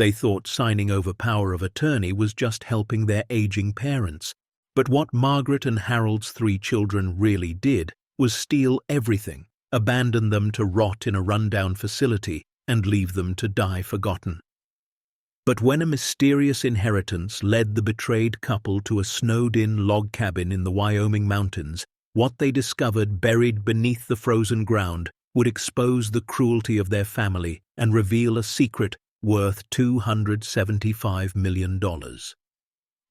They thought signing over power of attorney was just helping their aging parents. But what Margaret and Harold's 3 children really did was steal everything, abandon them to rot in a rundown facility, and leave them to die forgotten. But when a mysterious inheritance led the betrayed couple to a snowed-in log cabin in the Wyoming mountains, what they discovered buried beneath the frozen ground would expose the cruelty of their family and reveal a secret worth $275 million.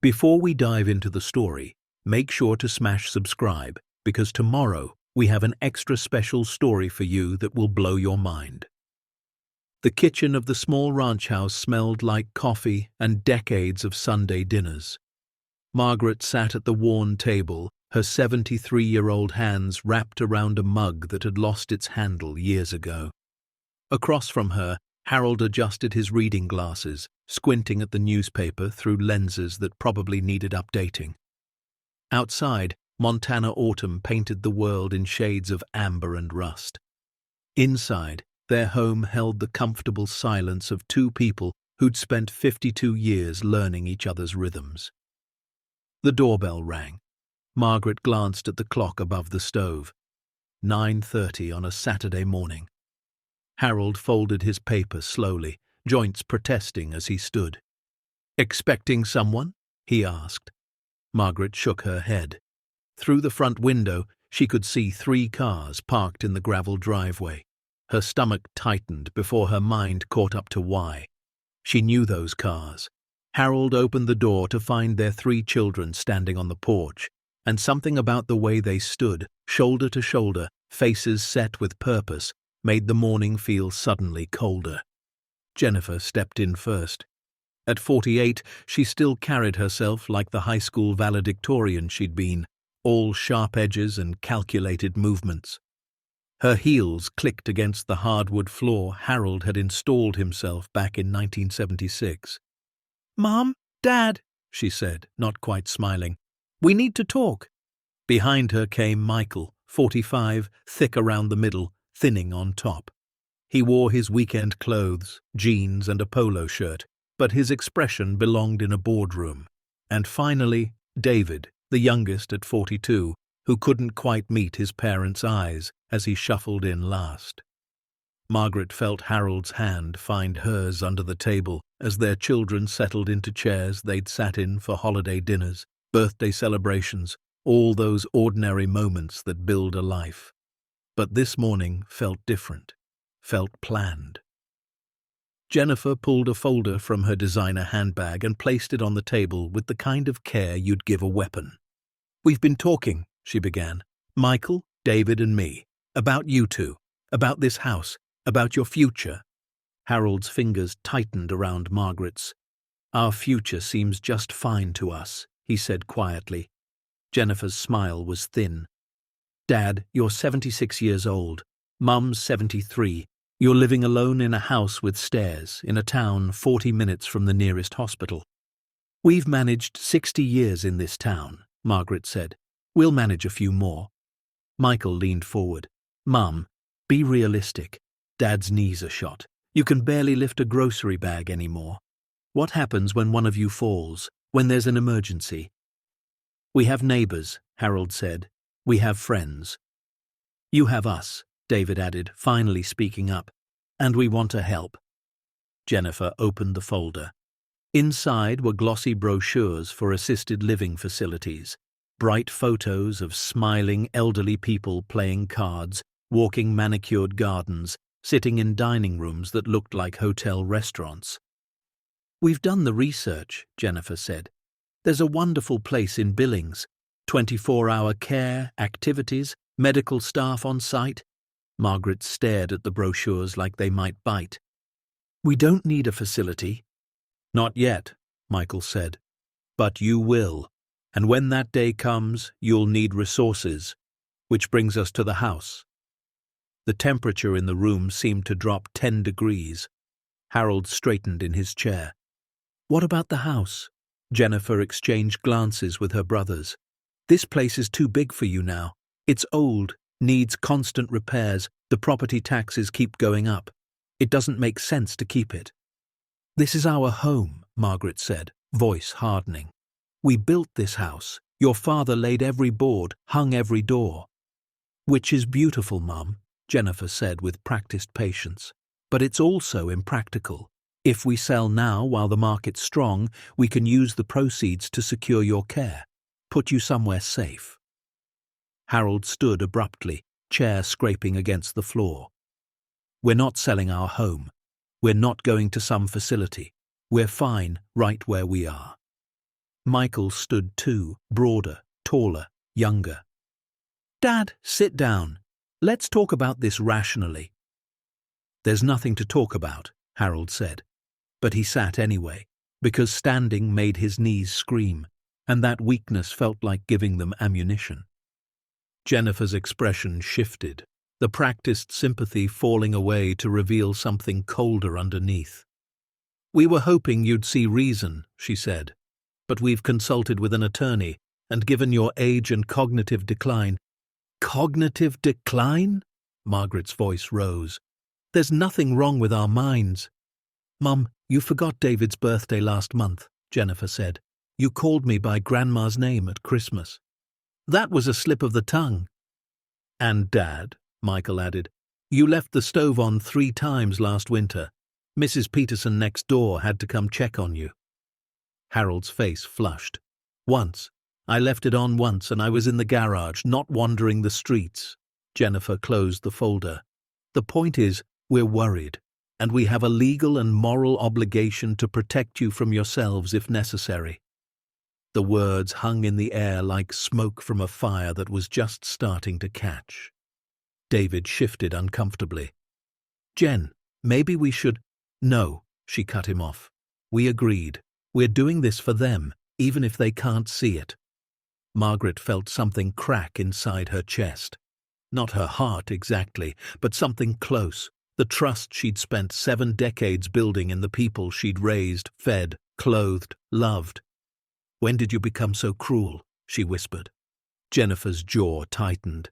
Before we dive into the story, make sure to smash subscribe, because tomorrow we have an extra special story for you that will blow your mind. The kitchen of the small ranch house smelled like coffee and decades of Sunday dinners. Margaret sat at the worn table, her 73-year-old hands wrapped around a mug that had lost its handle years ago. Across from her, Harold adjusted his reading glasses, squinting at the newspaper through lenses that probably needed updating. Outside, Montana autumn painted the world in shades of amber and rust. Inside, their home held the comfortable silence of 2 people who'd spent 52 years learning each other's rhythms. The doorbell rang. Margaret glanced at the clock above the stove. 9:30 on a Saturday morning. Harold folded his paper slowly, joints protesting as he stood. "Expecting someone?" he asked. Margaret shook her head. Through the front window, she could see 3 cars parked in the gravel driveway. Her stomach tightened before her mind caught up to why. She knew those cars. Harold opened the door to find their 3 children standing on the porch, and something about the way they stood, shoulder to shoulder, faces set with purpose, made the morning feel suddenly colder. Jennifer stepped in first. At 48, she still carried herself like the high school valedictorian she'd been, all sharp edges and calculated movements. Her heels clicked against the hardwood floor Harold had installed himself back in 1976. "Mom, Dad," she said, not quite smiling. "We need to talk." Behind her came Michael, 45, thick around the middle, thinning on top. He wore his weekend clothes, jeans and a polo shirt, but his expression belonged in a boardroom. And finally, David, the youngest at 42, who couldn't quite meet his parents' eyes as he shuffled in last. Margaret felt Harold's hand find hers under the table as their children settled into chairs they'd sat in for holiday dinners, birthday celebrations, all those ordinary moments that build a life. But this morning felt different, felt planned. Jennifer pulled a folder from her designer handbag and placed it on the table with the kind of care you'd give a weapon. "We've been talking," she began, "Michael, David and me, about you 2, about this house, about your future." Harold's fingers tightened around Margaret's. "Our future seems just fine to us," he said quietly. Jennifer's smile was thin. "Dad, you're 76 years old. Mum's 73. You're living alone in a house with stairs, in a town 40 minutes from the nearest hospital." "We've managed 60 years in this town," Margaret said. "We'll manage a few more." Michael leaned forward. "Mum, be realistic. Dad's knees are shot. You can barely lift a grocery bag anymore. What happens when one of you falls, when there's an emergency?" "We have neighbors," Harold said. "We have friends." "You have us," David added, finally speaking up. "And we want to help." Jennifer opened the folder. Inside were glossy brochures for assisted living facilities, bright photos of smiling elderly people playing cards, walking manicured gardens, sitting in dining rooms that looked like hotel restaurants. "We've done the research," Jennifer said. "There's a wonderful place in Billings. 24-hour care, activities, medical staff on site." Margaret stared at the brochures like they might bite. "We don't need a facility." "Not yet," Michael said. "But you will. And when that day comes, you'll need resources. Which brings us to the house." The temperature in the room seemed to drop 10 degrees. Harold straightened in his chair. "What about the house?" Jennifer exchanged glances with her brothers. "This place is too big for you now. It's old, needs constant repairs, the property taxes keep going up. It doesn't make sense to keep it." "This is our home," Margaret said, voice hardening. "We built this house. Your father laid every board, hung every door." "Which is beautiful, Mum," Jennifer said with practiced patience. "But it's also impractical. If we sell now while the market's strong, we can use the proceeds to secure your care, put you somewhere safe." Harold stood abruptly, chair scraping against the floor. "We're not selling our home. We're not going to some facility. We're fine right where we are." Michael stood too, broader, taller, younger. "Dad, sit down. Let's talk about this rationally." "There's nothing to talk about," Harold said. But he sat anyway, because standing made his knees scream, and that weakness felt like giving them ammunition. Jennifer's expression shifted, the practiced sympathy falling away to reveal something colder underneath. "We were hoping you'd see reason," she said, "but we've consulted with an attorney, and given your age and cognitive decline—" "Cognitive decline?" Margaret's voice rose. "There's nothing wrong with our minds." "Mum, you forgot David's birthday last month," Jennifer said. "You called me by Grandma's name at Christmas." "That was a slip of the tongue." "And Dad," Michael added. "You left the stove on 3 times last winter. Mrs. Peterson next door had to come check on you." Harold's face flushed. "Once. I left it on once and I was in the garage, not wandering the streets." Jennifer closed the folder. "The point is, we're worried, and we have a legal and moral obligation to protect you from yourselves if necessary." The words hung in the air like smoke from a fire that was just starting to catch. David shifted uncomfortably. "Jen, maybe we should—" "No," she cut him off. "We agreed. We're doing this for them, even if they can't see it." Margaret felt something crack inside her chest. Not her heart exactly, but something close, the trust she'd spent 7 decades building in the people she'd raised, fed, clothed, loved. "When did you become so cruel?" she whispered. Jennifer's jaw tightened.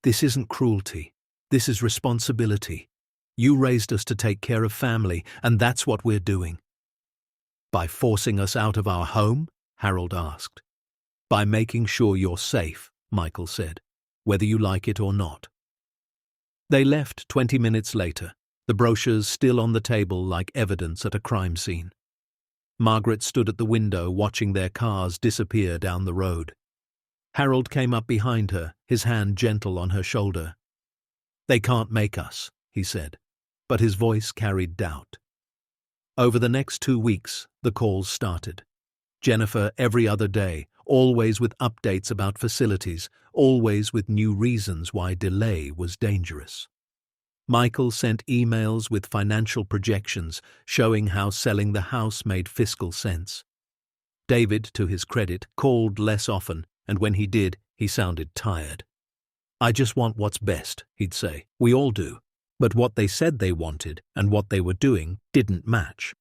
"This isn't cruelty. This is responsibility. You raised us to take care of family, and that's what we're doing." "By forcing us out of our home?" Harold asked. "By making sure you're safe," Michael said, "whether you like it or not." They left 20 minutes later, the brochures still on the table like evidence at a crime scene. Margaret stood at the window watching their cars disappear down the road. Harold came up behind her, his hand gentle on her shoulder. "They can't make us," he said, but his voice carried doubt. Over the next 2 weeks, the calls started. Jennifer every other day, always with updates about facilities, always with new reasons why delay was dangerous. Michael sent emails with financial projections showing how selling the house made fiscal sense. David, to his credit, called less often, and when he did, he sounded tired. "I just want what's best," he'd say. "We all do." But what they said they wanted and what they were doing didn't match.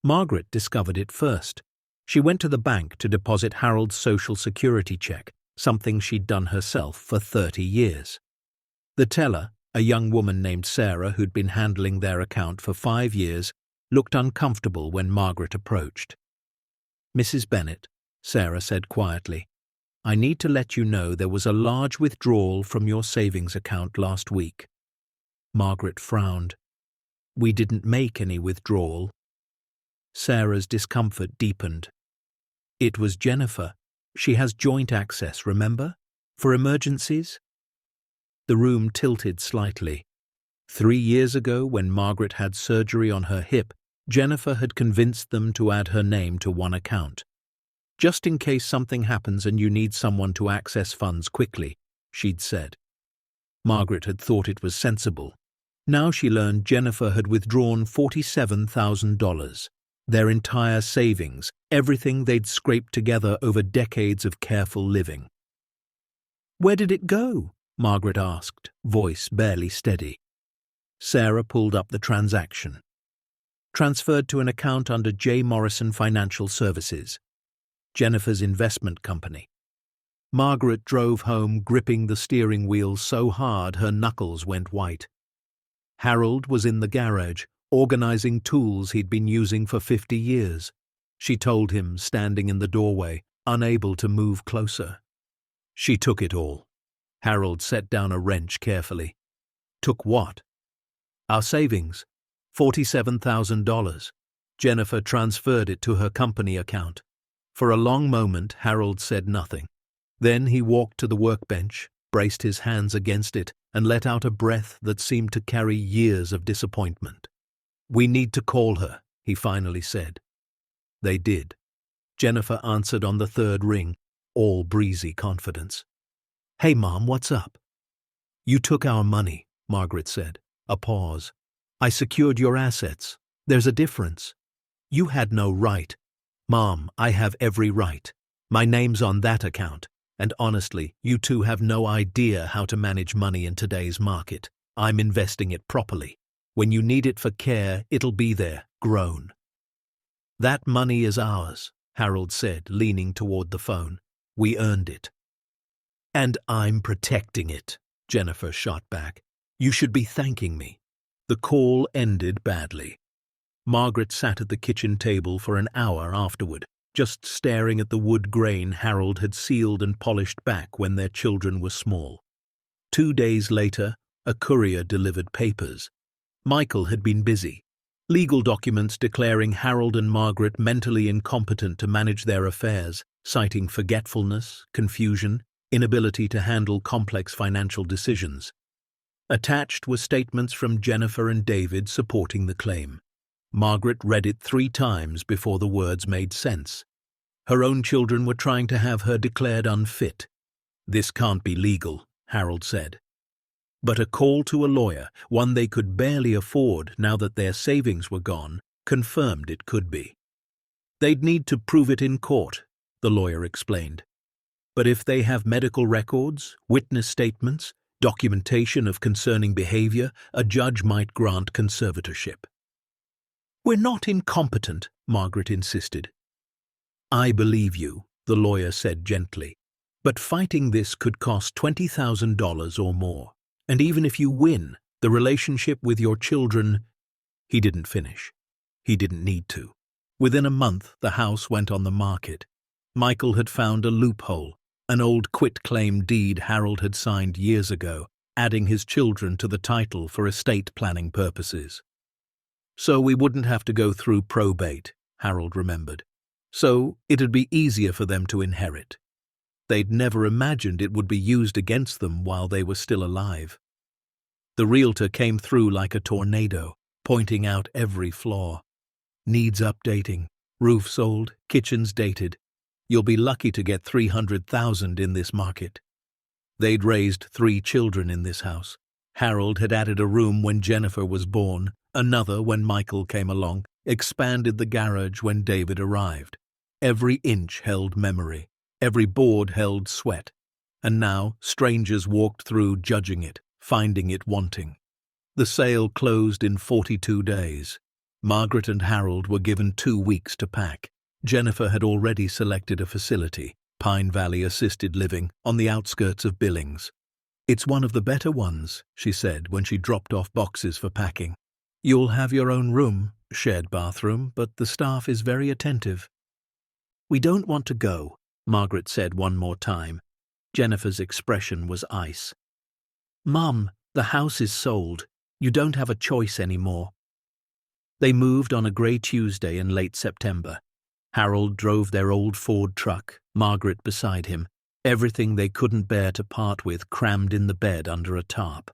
Margaret discovered it first. She went to the bank to deposit Harold's Social Security check, something she'd done herself for 30 years. The teller, a young woman named Sarah who'd been handling their account for 5 years, looked uncomfortable when Margaret approached. "Mrs. Bennett," Sarah said quietly, "I need to let you know there was a large withdrawal from your savings account last week." Margaret frowned. "We didn't make any withdrawal." Sarah's discomfort deepened. "It was Jennifer. She has joint access, remember? For emergencies?" The room tilted slightly. 3 years ago, when Margaret had surgery on her hip, Jennifer had convinced them to add her name to one account. "Just in case something happens and you need someone to access funds quickly," she'd said. Margaret had thought it was sensible. Now she learned Jennifer had withdrawn $47,000, their entire savings, everything they'd scraped together over decades of careful living. "Where did it go?" Margaret asked, voice barely steady. Sarah pulled up the transaction. "Transferred to an account under J. Morrison Financial Services, Jennifer's investment company." Margaret drove home, gripping the steering wheel so hard her knuckles went white. Harold was in the garage, organizing tools he'd been using for 50 years. She told him, standing in the doorway, unable to move closer. She took it all. Harold set down a wrench carefully. Took what? Our savings. $47,000. Jennifer transferred it to her company account. For a long moment, Harold said nothing. Then he walked to the workbench, braced his hands against it, and let out a breath that seemed to carry years of disappointment. "We need to call her," he finally said. They did. Jennifer answered on the third ring, all breezy confidence. "Hey, Mom, what's up?" "You took our money," Margaret said. A pause. "I secured your assets. There's a difference." "You had no right." "Mom, I have every right. My name's on that account. And honestly, you two have no idea how to manage money in today's market. I'm investing it properly. When you need it for care, it'll be there, grown." "That money is ours," Harold said, leaning toward the phone. "We earned it." "And I'm protecting it," Jennifer shot back. "You should be thanking me." The call ended badly. Margaret sat at the kitchen table for an hour afterward, just staring at the wood grain Harold had sealed and polished back when their children were small. 2 days later, a courier delivered papers. Michael had been busy. Legal documents declaring Harold and Margaret mentally incompetent to manage their affairs, citing forgetfulness, confusion, inability to handle complex financial decisions. Attached were statements from Jennifer and David supporting the claim. Margaret read it 3 times before the words made sense. Her own children were trying to have her declared unfit. "This can't be legal," Harold said. But a call to a lawyer, one they could barely afford now that their savings were gone, confirmed it could be. "They'd need to prove it in court," the lawyer explained. "But if they have medical records, witness statements, documentation of concerning behavior, a judge might grant conservatorship." "We're not incompetent," Margaret insisted. "I believe you," the lawyer said gently. "But fighting this could cost $20,000 or more. And even if you win, the relationship with your children—" He didn't finish. He didn't need to. Within a month, the house went on the market. Michael had found a loophole, an old quitclaim deed Harold had signed years ago, adding his children to the title for estate planning purposes. "So we wouldn't have to go through probate," Harold remembered. "So it'd be easier for them to inherit." They'd never imagined it would be used against them while they were still alive. The realtor came through like a tornado, pointing out every flaw. "Needs updating. Roof's old, kitchen's dated. You'll be lucky to get $300,000 in this market." They'd raised 3 children in this house. Harold had added a room when Jennifer was born, another when Michael came along, expanded the garage when David arrived. Every inch held memory. Every board held sweat. And now strangers walked through judging it, finding it wanting. The sale closed in 42 days. Margaret and Harold were given 2 weeks to pack. Jennifer had already selected a facility, Pine Valley Assisted Living, on the outskirts of Billings. "It's one of the better ones," she said when she dropped off boxes for packing. "You'll have your own room, shared bathroom, but the staff is very attentive." "We don't want to go," Margaret said one more time. Jennifer's expression was ice. "Mum, the house is sold. You don't have a choice anymore." They moved on a grey Tuesday in late September. Harold drove their old Ford truck, Margaret beside him, everything they couldn't bear to part with crammed in the bed under a tarp.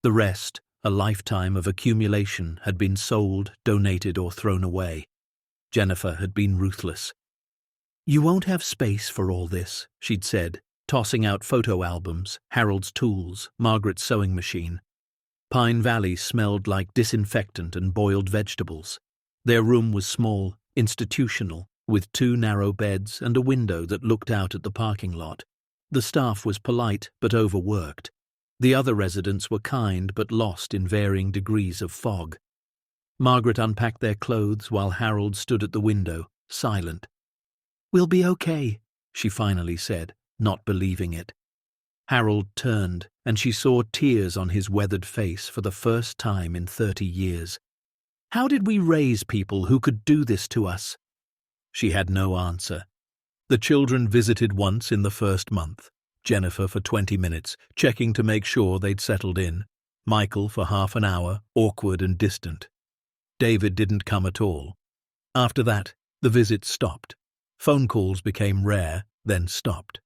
The rest, a lifetime of accumulation, had been sold, donated, or thrown away. Jennifer had been ruthless. "You won't have space for all this," she'd said, tossing out photo albums, Harold's tools, Margaret's sewing machine. Pine Valley smelled like disinfectant and boiled vegetables. Their room was small, institutional, with 2 narrow beds and a window that looked out at the parking lot. The staff was polite but overworked. The other residents were kind but lost in varying degrees of fog. Margaret unpacked their clothes while Harold stood at the window, silent. "We'll be okay," she finally said, not believing it. Harold turned, and she saw tears on his weathered face for the first time in 30 years. How did we raise people who could do this to us? She had no answer. The children visited once in the first month. Jennifer for 20 minutes, checking to make sure they'd settled in. Michael for half an hour, awkward and distant. David didn't come at all. After that, the visits stopped. Phone calls became rare, then stopped.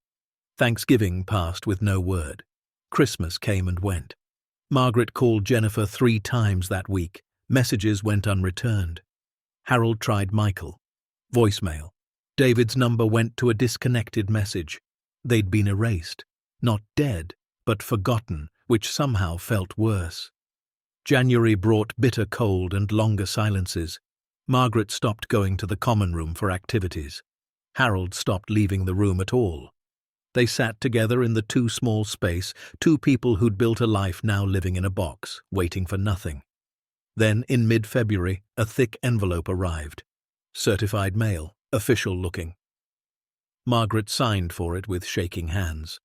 Thanksgiving passed with no word. Christmas came and went. Margaret called Jennifer 3 times that week. Messages went unreturned. Harold tried Michael. Voicemail. David's number went to a disconnected message. They'd been erased. Not dead, but forgotten, which somehow felt worse. January brought bitter cold and longer silences. Margaret stopped going to the common room for activities. Harold stopped leaving the room at all. They sat together in the too small space, 2 people who'd built a life now living in a box, waiting for nothing. Then, in mid-February, a thick envelope arrived. Certified mail, official-looking. Margaret signed for it with shaking hands.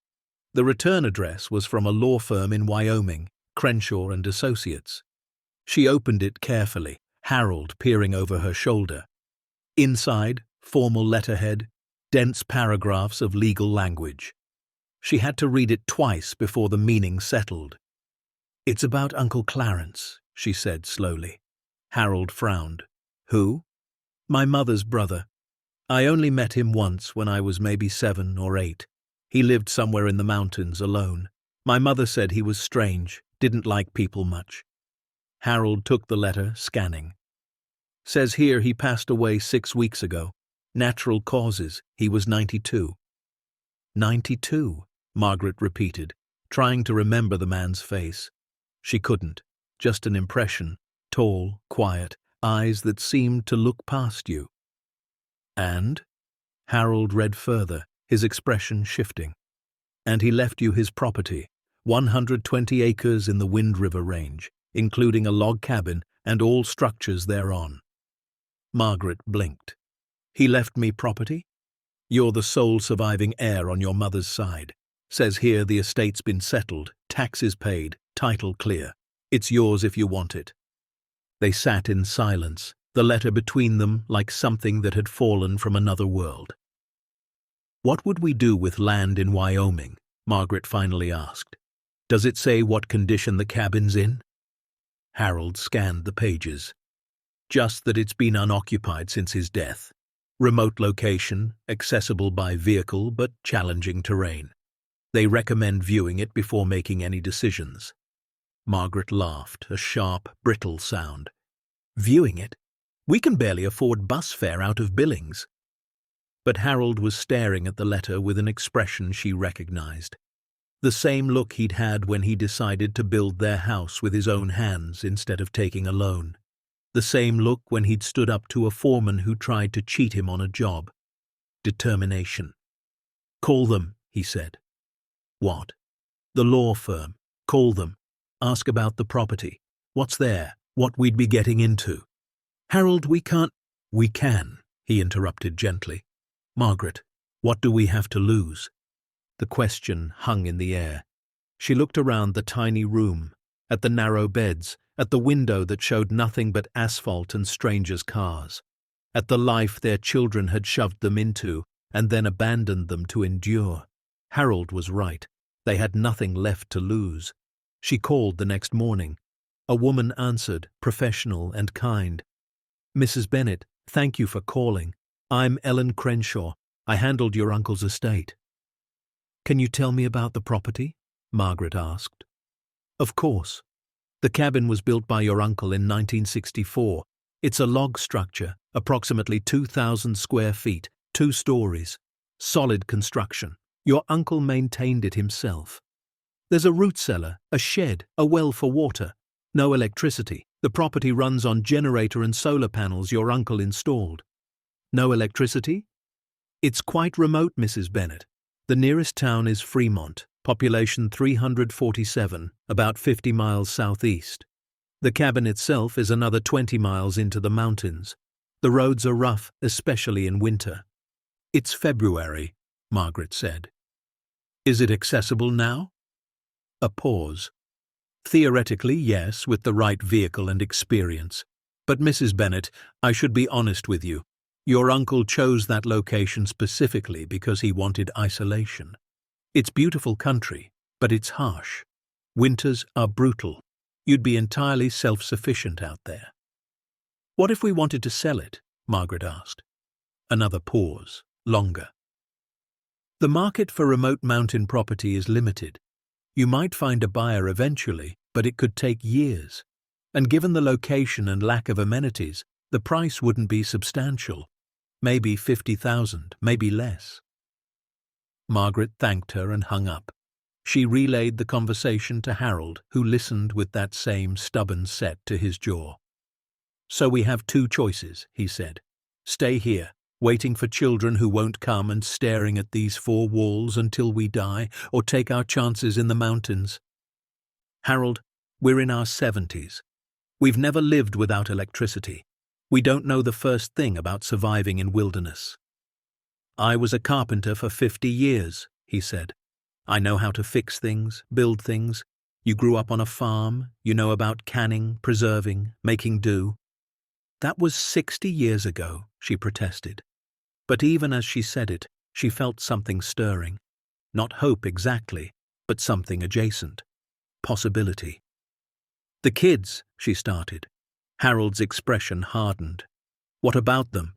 The return address was from a law firm in Wyoming, Crenshaw and Associates. She opened it carefully, Harold peering over her shoulder. Inside, formal letterhead, dense paragraphs of legal language. She had to read it twice before the meaning settled. "It's about Uncle Clarence," she said slowly. Harold frowned. "Who?" "My mother's brother. I only met him once when I was maybe 7 or 8. He lived somewhere in the mountains alone. My mother said he was strange, didn't like people much." Harold took the letter, scanning. "Says here he passed away 6 weeks ago. Natural causes. He was 92. 92, Margaret repeated, trying to remember the man's face. She couldn't. Just an impression. Tall, quiet, eyes that seemed to look past you. "And?" Harold read further, his expression shifting. "And he left you his property, 120 acres in the Wind River Range, including a log cabin and all structures thereon." Margaret blinked. "He left me property? You're the sole surviving heir on your mother's side. Says here the estate's been settled, taxes paid, title clear. It's yours if you want it." They sat in silence, the letter between them like something that had fallen from another world. "What would we do with land in Wyoming?" Margaret finally asked. "Does it say what condition the cabin's in?" Harold scanned the pages. "Just that it's been unoccupied since his death. Remote location, accessible by vehicle but challenging terrain. They recommend viewing it before making any decisions." Margaret laughed, a sharp, brittle sound. "Viewing it? We can barely afford bus fare out of Billings." But Harold was staring at the letter with an expression she recognized. The same look he'd had when he decided to build their house with his own hands instead of taking a loan. The same look when he'd stood up to a foreman who tried to cheat him on a job. Determination. "Call them," he said. "What?" "The law firm. Call them. Ask about the property. What's there? What we'd be getting into." "Harold, we can't—" "We can," he interrupted gently. "Margaret, what do we have to lose?" The question hung in the air. She looked around the tiny room, at the narrow beds, at the window that showed nothing but asphalt and strangers' cars, at the life their children had shoved them into and then abandoned them to endure. Harold was right. They had nothing left to lose. She called the next morning. A woman answered, professional and kind. "Mrs. Bennett, thank you for calling. I'm Ellen Crenshaw. I handled your uncle's estate." "Can you tell me about the property?" Margaret asked. "Of course. The cabin was built by your uncle in 1964. It's a log structure, approximately 2,000 square feet, 2 stories. Solid construction. Your uncle maintained it himself. There's a root cellar, a shed, a well for water. No electricity. The property runs on generator and solar panels your uncle installed." "No electricity?" "It's quite remote, Mrs. Bennett. The nearest town is Fremont, population 347, about 50 miles southeast. The cabin itself is another 20 miles into the mountains. The roads are rough, especially in winter." "It's February," Margaret said. "Is it accessible now?" A pause. "Theoretically, yes, with the right vehicle and experience. But Mrs. Bennet, I should be honest with you. Your uncle chose that location specifically because he wanted isolation. It's beautiful country, but it's harsh. Winters are brutal. You'd be entirely self-sufficient out there. What if we wanted to sell it? Margaret asked. Another pause, longer. The market for remote mountain property is limited. You might find a buyer eventually, but it could take years. And given the location and lack of amenities, the price wouldn't be substantial. Maybe 50,000, maybe less. Margaret thanked her and hung up. She relayed the conversation to Harold, who listened with that same stubborn set to his jaw. So we have two choices, he said. Stay here, waiting for children who won't come and staring at these four walls until we die, or take our chances in the mountains. Harold, we're in our 70s. We've never lived without electricity. We don't know the first thing about surviving in wilderness. I was a carpenter for 50 years, he said. I know how to fix things, build things. You grew up on a farm, you know about canning, preserving, making do. That was 60 years ago, she protested. But even as she said it, she felt something stirring. Not hope exactly, but something adjacent. Possibility. The kids, she started. Harold's expression hardened. What about them?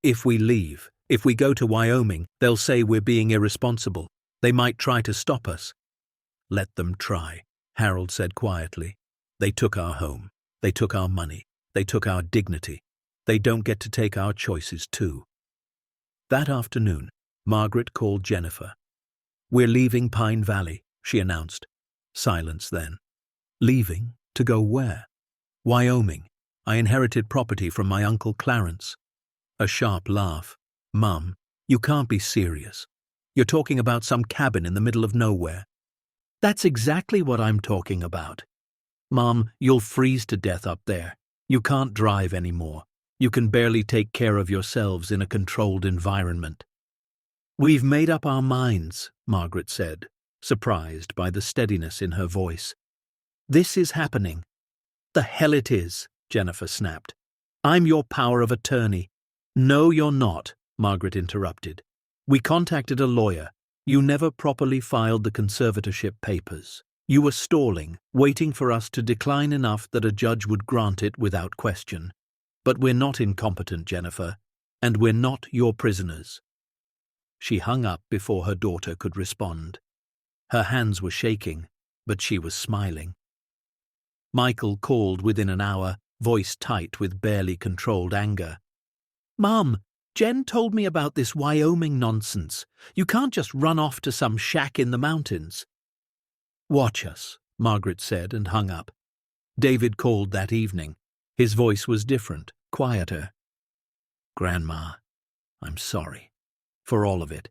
If we leave, if we go to Wyoming, they'll say we're being irresponsible. They might try to stop us. Let them try, Harold said quietly. They took our home. They took our money. They took our dignity. They don't get to take our choices too. That afternoon, Margaret called Jennifer. We're leaving Pine Valley, she announced. Silence then. Leaving? To go where? Wyoming. I inherited property from my Uncle Clarence. A sharp laugh. Mum, you can't be serious. You're talking about some cabin in the middle of nowhere. That's exactly what I'm talking about. Mom, you'll freeze to death up there. You can't drive anymore. You can barely take care of yourselves in a controlled environment. We've made up our minds, Margaret said, surprised by the steadiness in her voice. This is happening. The hell it is, Jennifer snapped. I'm your power of attorney. No, you're not, Margaret interrupted. We contacted a lawyer. You never properly filed the conservatorship papers. You were stalling, waiting for us to decline enough that a judge would grant it without question. But we're not incompetent, Jennifer, and we're not your prisoners. She hung up before her daughter could respond. Her hands were shaking, but she was smiling. Michael called within an hour, voice tight with barely controlled anger. Mom, Jen told me about this Wyoming nonsense. You can't just run off to some shack in the mountains. Watch us, Margaret said and hung up. David called that evening. His voice was different, quieter. Grandma, I'm sorry. For all of it.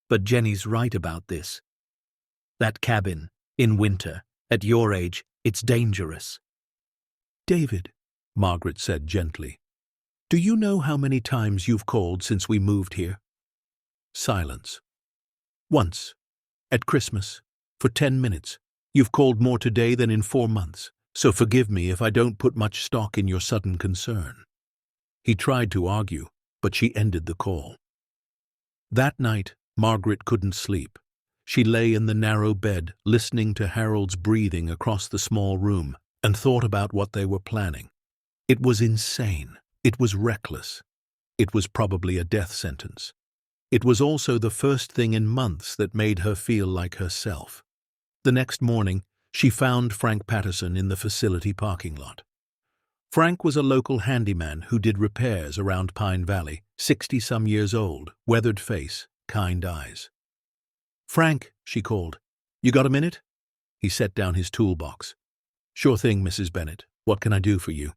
But Jenny's right about this. That cabin, in winter, at your age, it's dangerous. David, Margaret said gently, do you know how many times you've called since we moved here? Silence. Once. At Christmas. For 10 minutes. You've called more today than in 4 months, so forgive me if I don't put much stock in your sudden concern. He tried to argue, but she ended the call. That night, Margaret couldn't sleep. She lay in the narrow bed, listening to Harold's breathing across the small room, and thought about what they were planning. It was insane. It was reckless. It was probably a death sentence. It was also the first thing in months that made her feel like herself. The next morning, she found Frank Patterson in the facility parking lot. Frank was a local handyman who did repairs around Pine Valley, 60-some years old, weathered face, kind eyes. Frank, she called. You got a minute? He set down his toolbox. Sure thing, Mrs. Bennet. What can I do for you?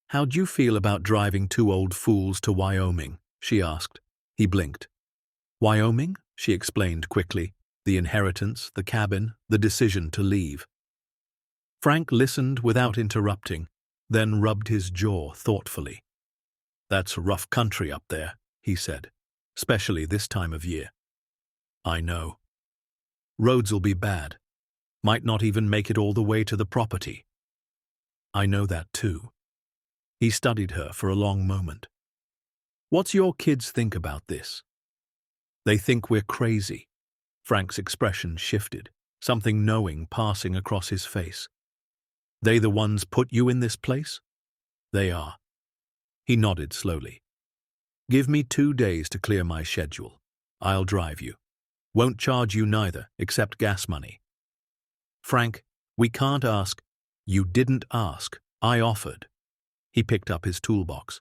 How'd you feel about driving 2 old fools to Wyoming? She asked. He blinked. Wyoming? She explained quickly. The inheritance, the cabin, the decision to leave. Frank listened without interrupting, then rubbed his jaw thoughtfully. That's rough country up there, he said, especially this time of year. I know. Roads'll be bad. Might not even make it all the way to the property. I know that too. He studied her for a long moment. "What's your kids think about this?" "They think we're crazy." Frank's expression shifted, something knowing passing across his face. "They the ones put you in this place?" "They are." He nodded slowly. "Give me 2 days to clear my schedule. I'll drive you. Won't charge you neither, except gas money." "Frank, we can't ask." "You didn't ask. I offered." He picked up his toolbox.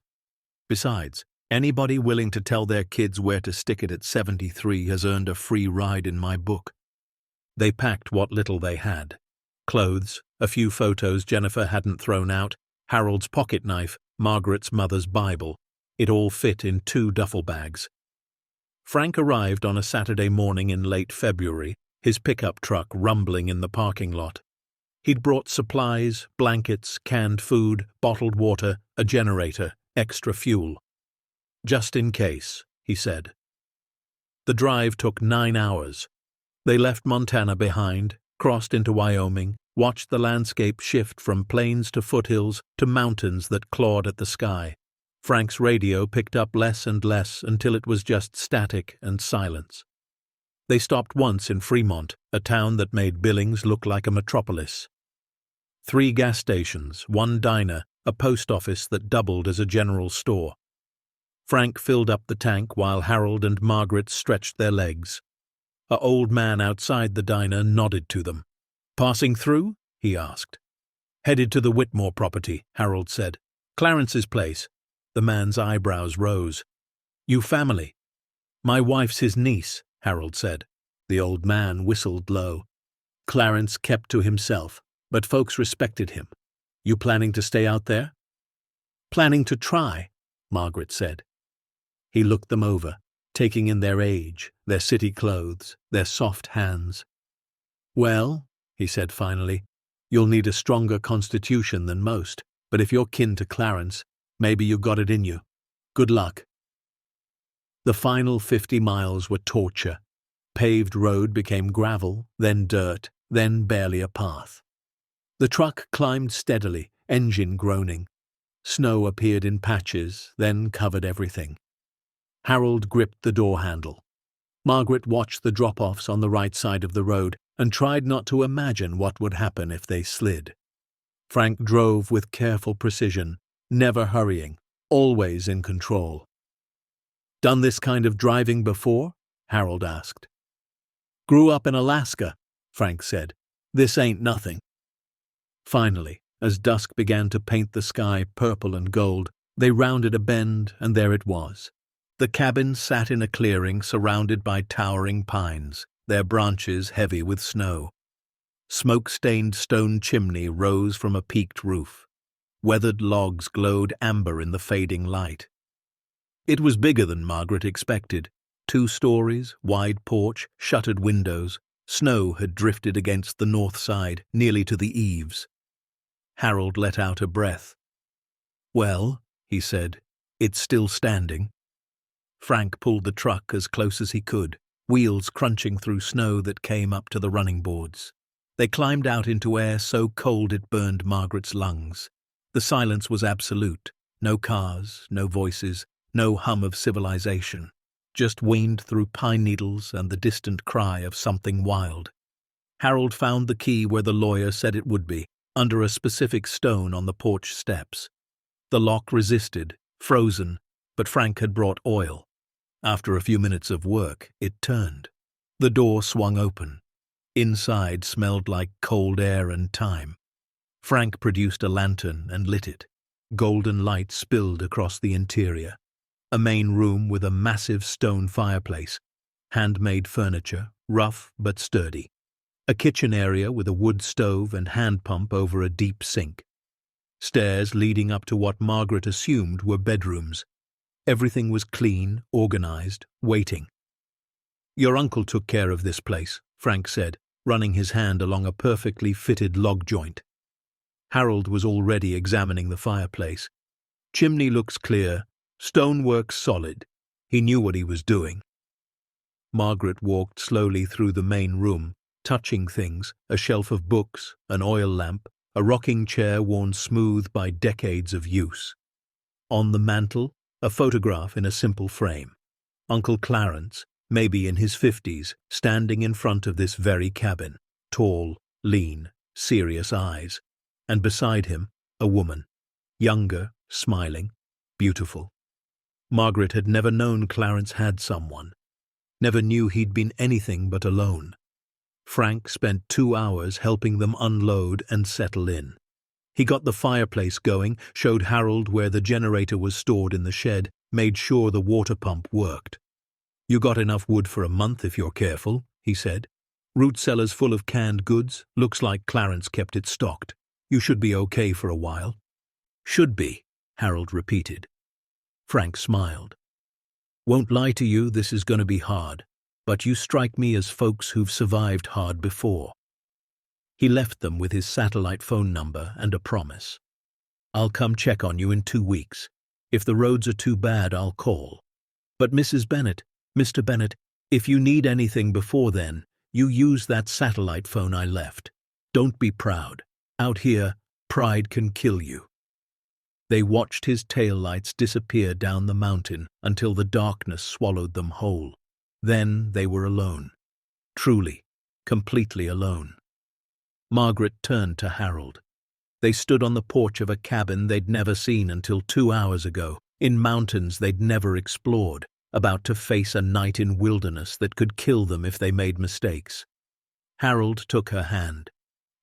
"Besides, anybody willing to tell their kids where to stick it at 73 has earned a free ride in my book." They packed what little they had. Clothes, a few photos Jennifer hadn't thrown out, Harold's pocket knife, Margaret's mother's Bible. It all fit in 2 duffel bags. Frank arrived on a Saturday morning in late February, his pickup truck rumbling in the parking lot. He'd brought supplies, blankets, canned food, bottled water, a generator, extra fuel. "Just in case," he said. The drive took 9 hours. They left Montana behind, crossed into Wyoming, watched the landscape shift from plains to foothills to mountains that clawed at the sky. Frank's radio picked up less and less until it was just static and silence. They stopped once in Fremont, a town that made Billings look like a metropolis. 3 gas stations, 1 diner, a post office that doubled as a general store. Frank filled up the tank while Harold and Margaret stretched their legs. A old man outside the diner nodded to them. "Passing through?" he asked. "Headed to the Whitmore property," Harold said. "Clarence's place." The man's eyebrows rose. "You family?" "My wife's his niece," Harold said. The old man whistled low. "Clarence kept to himself, but folks respected him. You planning to stay out there?" "Planning to try," Margaret said. He looked them over, taking in their age, their city clothes, their soft hands. "Well," he said finally, "you'll need a stronger constitution than most, but if you're kin to Clarence, maybe you got it in you. Good luck." The final 50 miles were torture. Paved road became gravel, then dirt, then barely a path. The truck climbed steadily, engine groaning. Snow appeared in patches, then covered everything. Harold gripped the door handle. Margaret watched the drop-offs on the right side of the road and tried not to imagine what would happen if they slid. Frank drove with careful precision, never hurrying, always in control. "Done this kind of driving before?" Harold asked. "Grew up in Alaska," Frank said. "This ain't nothing." Finally, as dusk began to paint the sky purple and gold, they rounded a bend, and there it was. The cabin sat in a clearing surrounded by towering pines, their branches heavy with snow. Smoke-stained stone chimney rose from a peaked roof. Weathered logs glowed amber in the fading light. It was bigger than Margaret expected. 2 stories, wide porch, shuttered windows. Snow had drifted against the north side, nearly to the eaves. Harold let out a breath. "Well," he said, "it's still standing." Frank pulled the truck as close as he could, wheels crunching through snow that came up to the running boards. They climbed out into air so cold it burned Margaret's lungs. The silence was absolute. No cars, no voices, no hum of civilization. Just waned through pine needles and the distant cry of something wild. Harold found the key where the lawyer said it would be, under a specific stone on the porch steps. The lock resisted, frozen, but Frank had brought oil. After a few minutes of work, it turned. The door swung open. Inside smelled like cold air and time. Frank produced a lantern and lit it. Golden light spilled across the interior. A main room with a massive stone fireplace. Handmade furniture, rough but sturdy. A kitchen area with a wood stove and hand pump over a deep sink. Stairs leading up to what Margaret assumed were bedrooms. Everything was clean, organized, waiting. "Your uncle took care of this place," Frank said, running his hand along a perfectly fitted log joint. Harold was already examining the fireplace. "Chimney looks clear, stonework solid." He knew what he was doing. Margaret walked slowly through the main room, touching things, a shelf of books, an oil lamp, a rocking chair worn smooth by decades of use. On the mantel, a photograph in a simple frame. Uncle Clarence, maybe in his 50s, standing in front of this very cabin, tall, lean, serious eyes, and beside him, a woman, younger, smiling, beautiful. Margaret had never known Clarence had someone, never knew he'd been anything but alone. Frank spent 2 hours helping them unload and settle in. He got the fireplace going, showed Harold where the generator was stored in the shed, made sure the water pump worked. "You got enough wood for a month if you're careful," he said. "Root cellars full of canned goods. Looks like Clarence kept it stocked. You should be okay for a while." "Should be," Harold repeated. Frank smiled. "Won't lie to you, this is going to be hard, but you strike me as folks who've survived hard before." He left them with his satellite phone number and a promise. "I'll come check on you in 2 weeks. If the roads are too bad, I'll call. But Mrs. Bennet, Mr. Bennet, if you need anything before then, you use that satellite phone I left. Don't be proud. Out here, pride can kill you." They watched his taillights disappear down the mountain until the darkness swallowed them whole. Then they were alone. Truly, completely alone. Margaret turned to Harold. They stood on the porch of a cabin they'd never seen until 2 hours ago, in mountains they'd never explored, about to face a night in wilderness that could kill them if they made mistakes. Harold took her hand.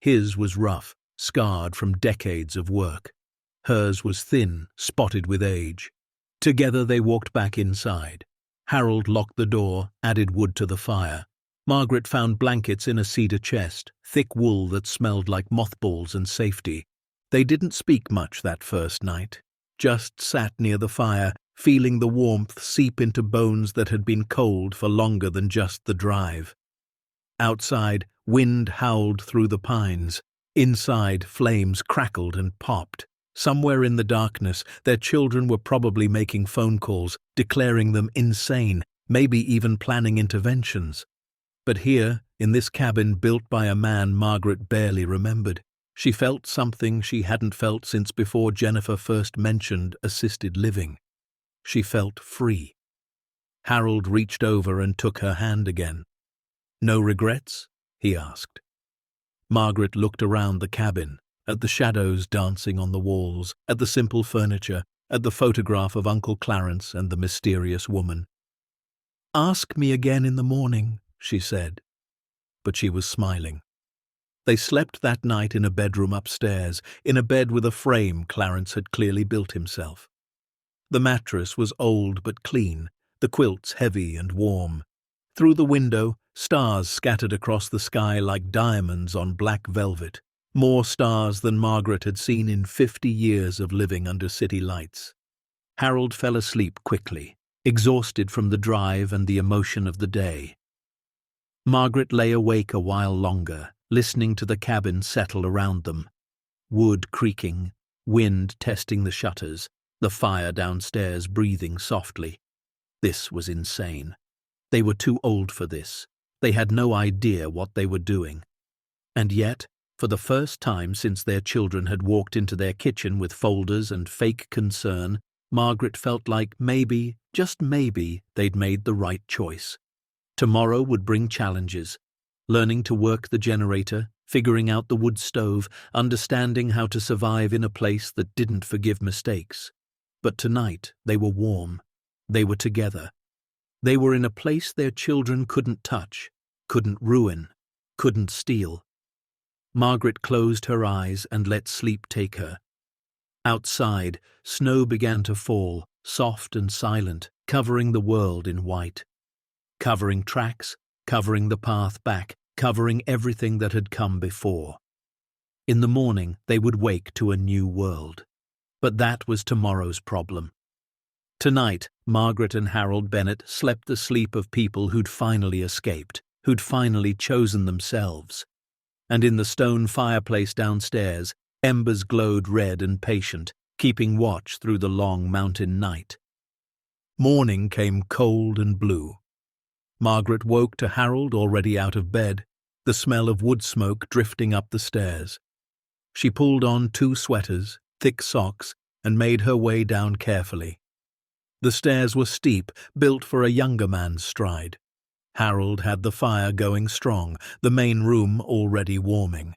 His was rough, scarred from decades of work. Hers was thin, spotted with age. Together they walked back inside. Harold locked the door, added wood to the fire. Margaret found blankets in a cedar chest, thick wool that smelled like mothballs and safety. They didn't speak much that first night, just sat near the fire, feeling the warmth seep into bones that had been cold for longer than just the drive. Outside, wind howled through the pines. Inside, flames crackled and popped. Somewhere in the darkness, their children were probably making phone calls, declaring them insane, maybe even planning interventions. But here, in this cabin built by a man Margaret barely remembered, she felt something she hadn't felt since before Jennifer first mentioned assisted living. She felt free. Harold reached over and took her hand again. "No regrets?" he asked. Margaret looked around the cabin, at the shadows dancing on the walls, at the simple furniture, at the photograph of Uncle Clarence and the mysterious woman. "Ask me again in the morning," she said. But she was smiling. They slept that night in a bedroom upstairs, in a bed with a frame Clarence had clearly built himself. The mattress was old but clean, the quilts heavy and warm. Through the window, stars scattered across the sky like diamonds on black velvet, more stars than Margaret had seen in 50 years of living under city lights. Harold fell asleep quickly, exhausted from the drive and the emotion of the day. Margaret lay awake a while longer, listening to the cabin settle around them. Wood creaking, wind testing the shutters, the fire downstairs breathing softly. This was insane. They were too old for this. They had no idea what they were doing. And yet, for the first time since their children had walked into their kitchen with folders and fake concern, Margaret felt like maybe, just maybe, they'd made the right choice. Tomorrow would bring challenges. Learning to work the generator, figuring out the wood stove, understanding how to survive in a place that didn't forgive mistakes. But tonight they were warm. They were together. They were in a place their children couldn't touch, couldn't ruin, couldn't steal. Margaret closed her eyes and let sleep take her. Outside, snow began to fall, soft and silent, covering the world in white. Covering tracks, covering the path back, covering everything that had come before. In the morning, they would wake to a new world. But that was tomorrow's problem. Tonight, Margaret and Harold Bennet slept the sleep of people who'd finally escaped, who'd finally chosen themselves. And in the stone fireplace downstairs, embers glowed red and patient, keeping watch through the long mountain night. Morning came cold and blue. Margaret woke to Harold already out of bed, the smell of wood smoke drifting up the stairs. She pulled on 2 sweaters, thick socks, and made her way down carefully. The stairs were steep, built for a younger man's stride. Harold had the fire going strong, the main room already warming.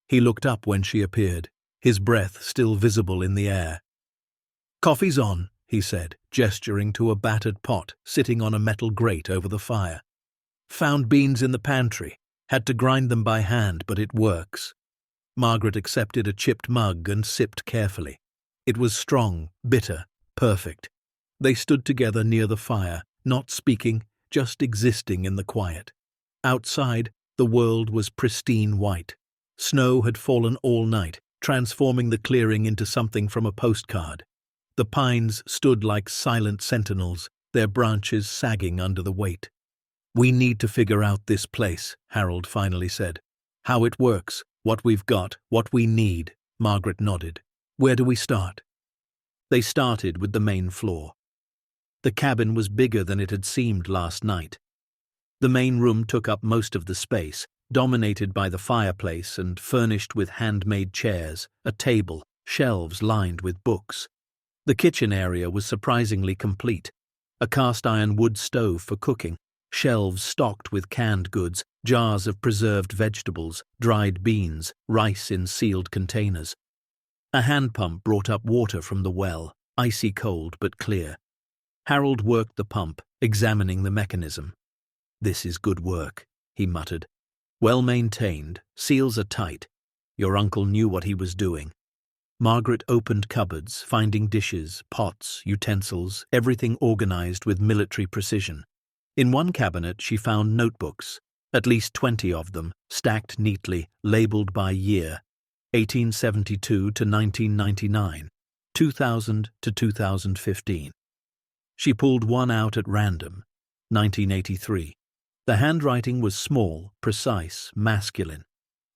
He looked up when she appeared, his breath still visible in the air. "Coffee's on," he said, gesturing to a battered pot sitting on a metal grate over the fire. "Found beans in the pantry. Had to grind them by hand, but it works." Margaret accepted a chipped mug and sipped carefully. It was strong, bitter, perfect. They stood together near the fire, not speaking, just existing in the quiet. Outside, the world was pristine white. Snow had fallen all night, transforming the clearing into something from a postcard. The pines stood like silent sentinels, their branches sagging under the weight. "We need to figure out this place," Harold finally said. "How it works, what we've got, what we need." Margaret nodded. "Where do we start?" They started with the main floor. The cabin was bigger than it had seemed last night. The main room took up most of the space, dominated by the fireplace and furnished with handmade chairs, a table, shelves lined with books. The kitchen area was surprisingly complete. A cast-iron wood stove for cooking, shelves stocked with canned goods, jars of preserved vegetables, dried beans, rice in sealed containers. A hand pump brought up water from the well, icy cold but clear. Harold worked the pump, examining the mechanism. "This is good work," he muttered. "Well maintained, seals are tight. Your uncle knew what he was doing." Margaret opened cupboards, finding dishes, pots, utensils, everything organized with military precision. In one cabinet she found notebooks, at least 20 of them, stacked neatly, labeled by year: 1872 to 1999, 2000 to 2015. She pulled one out at random, 1983. The handwriting was small, precise, masculine.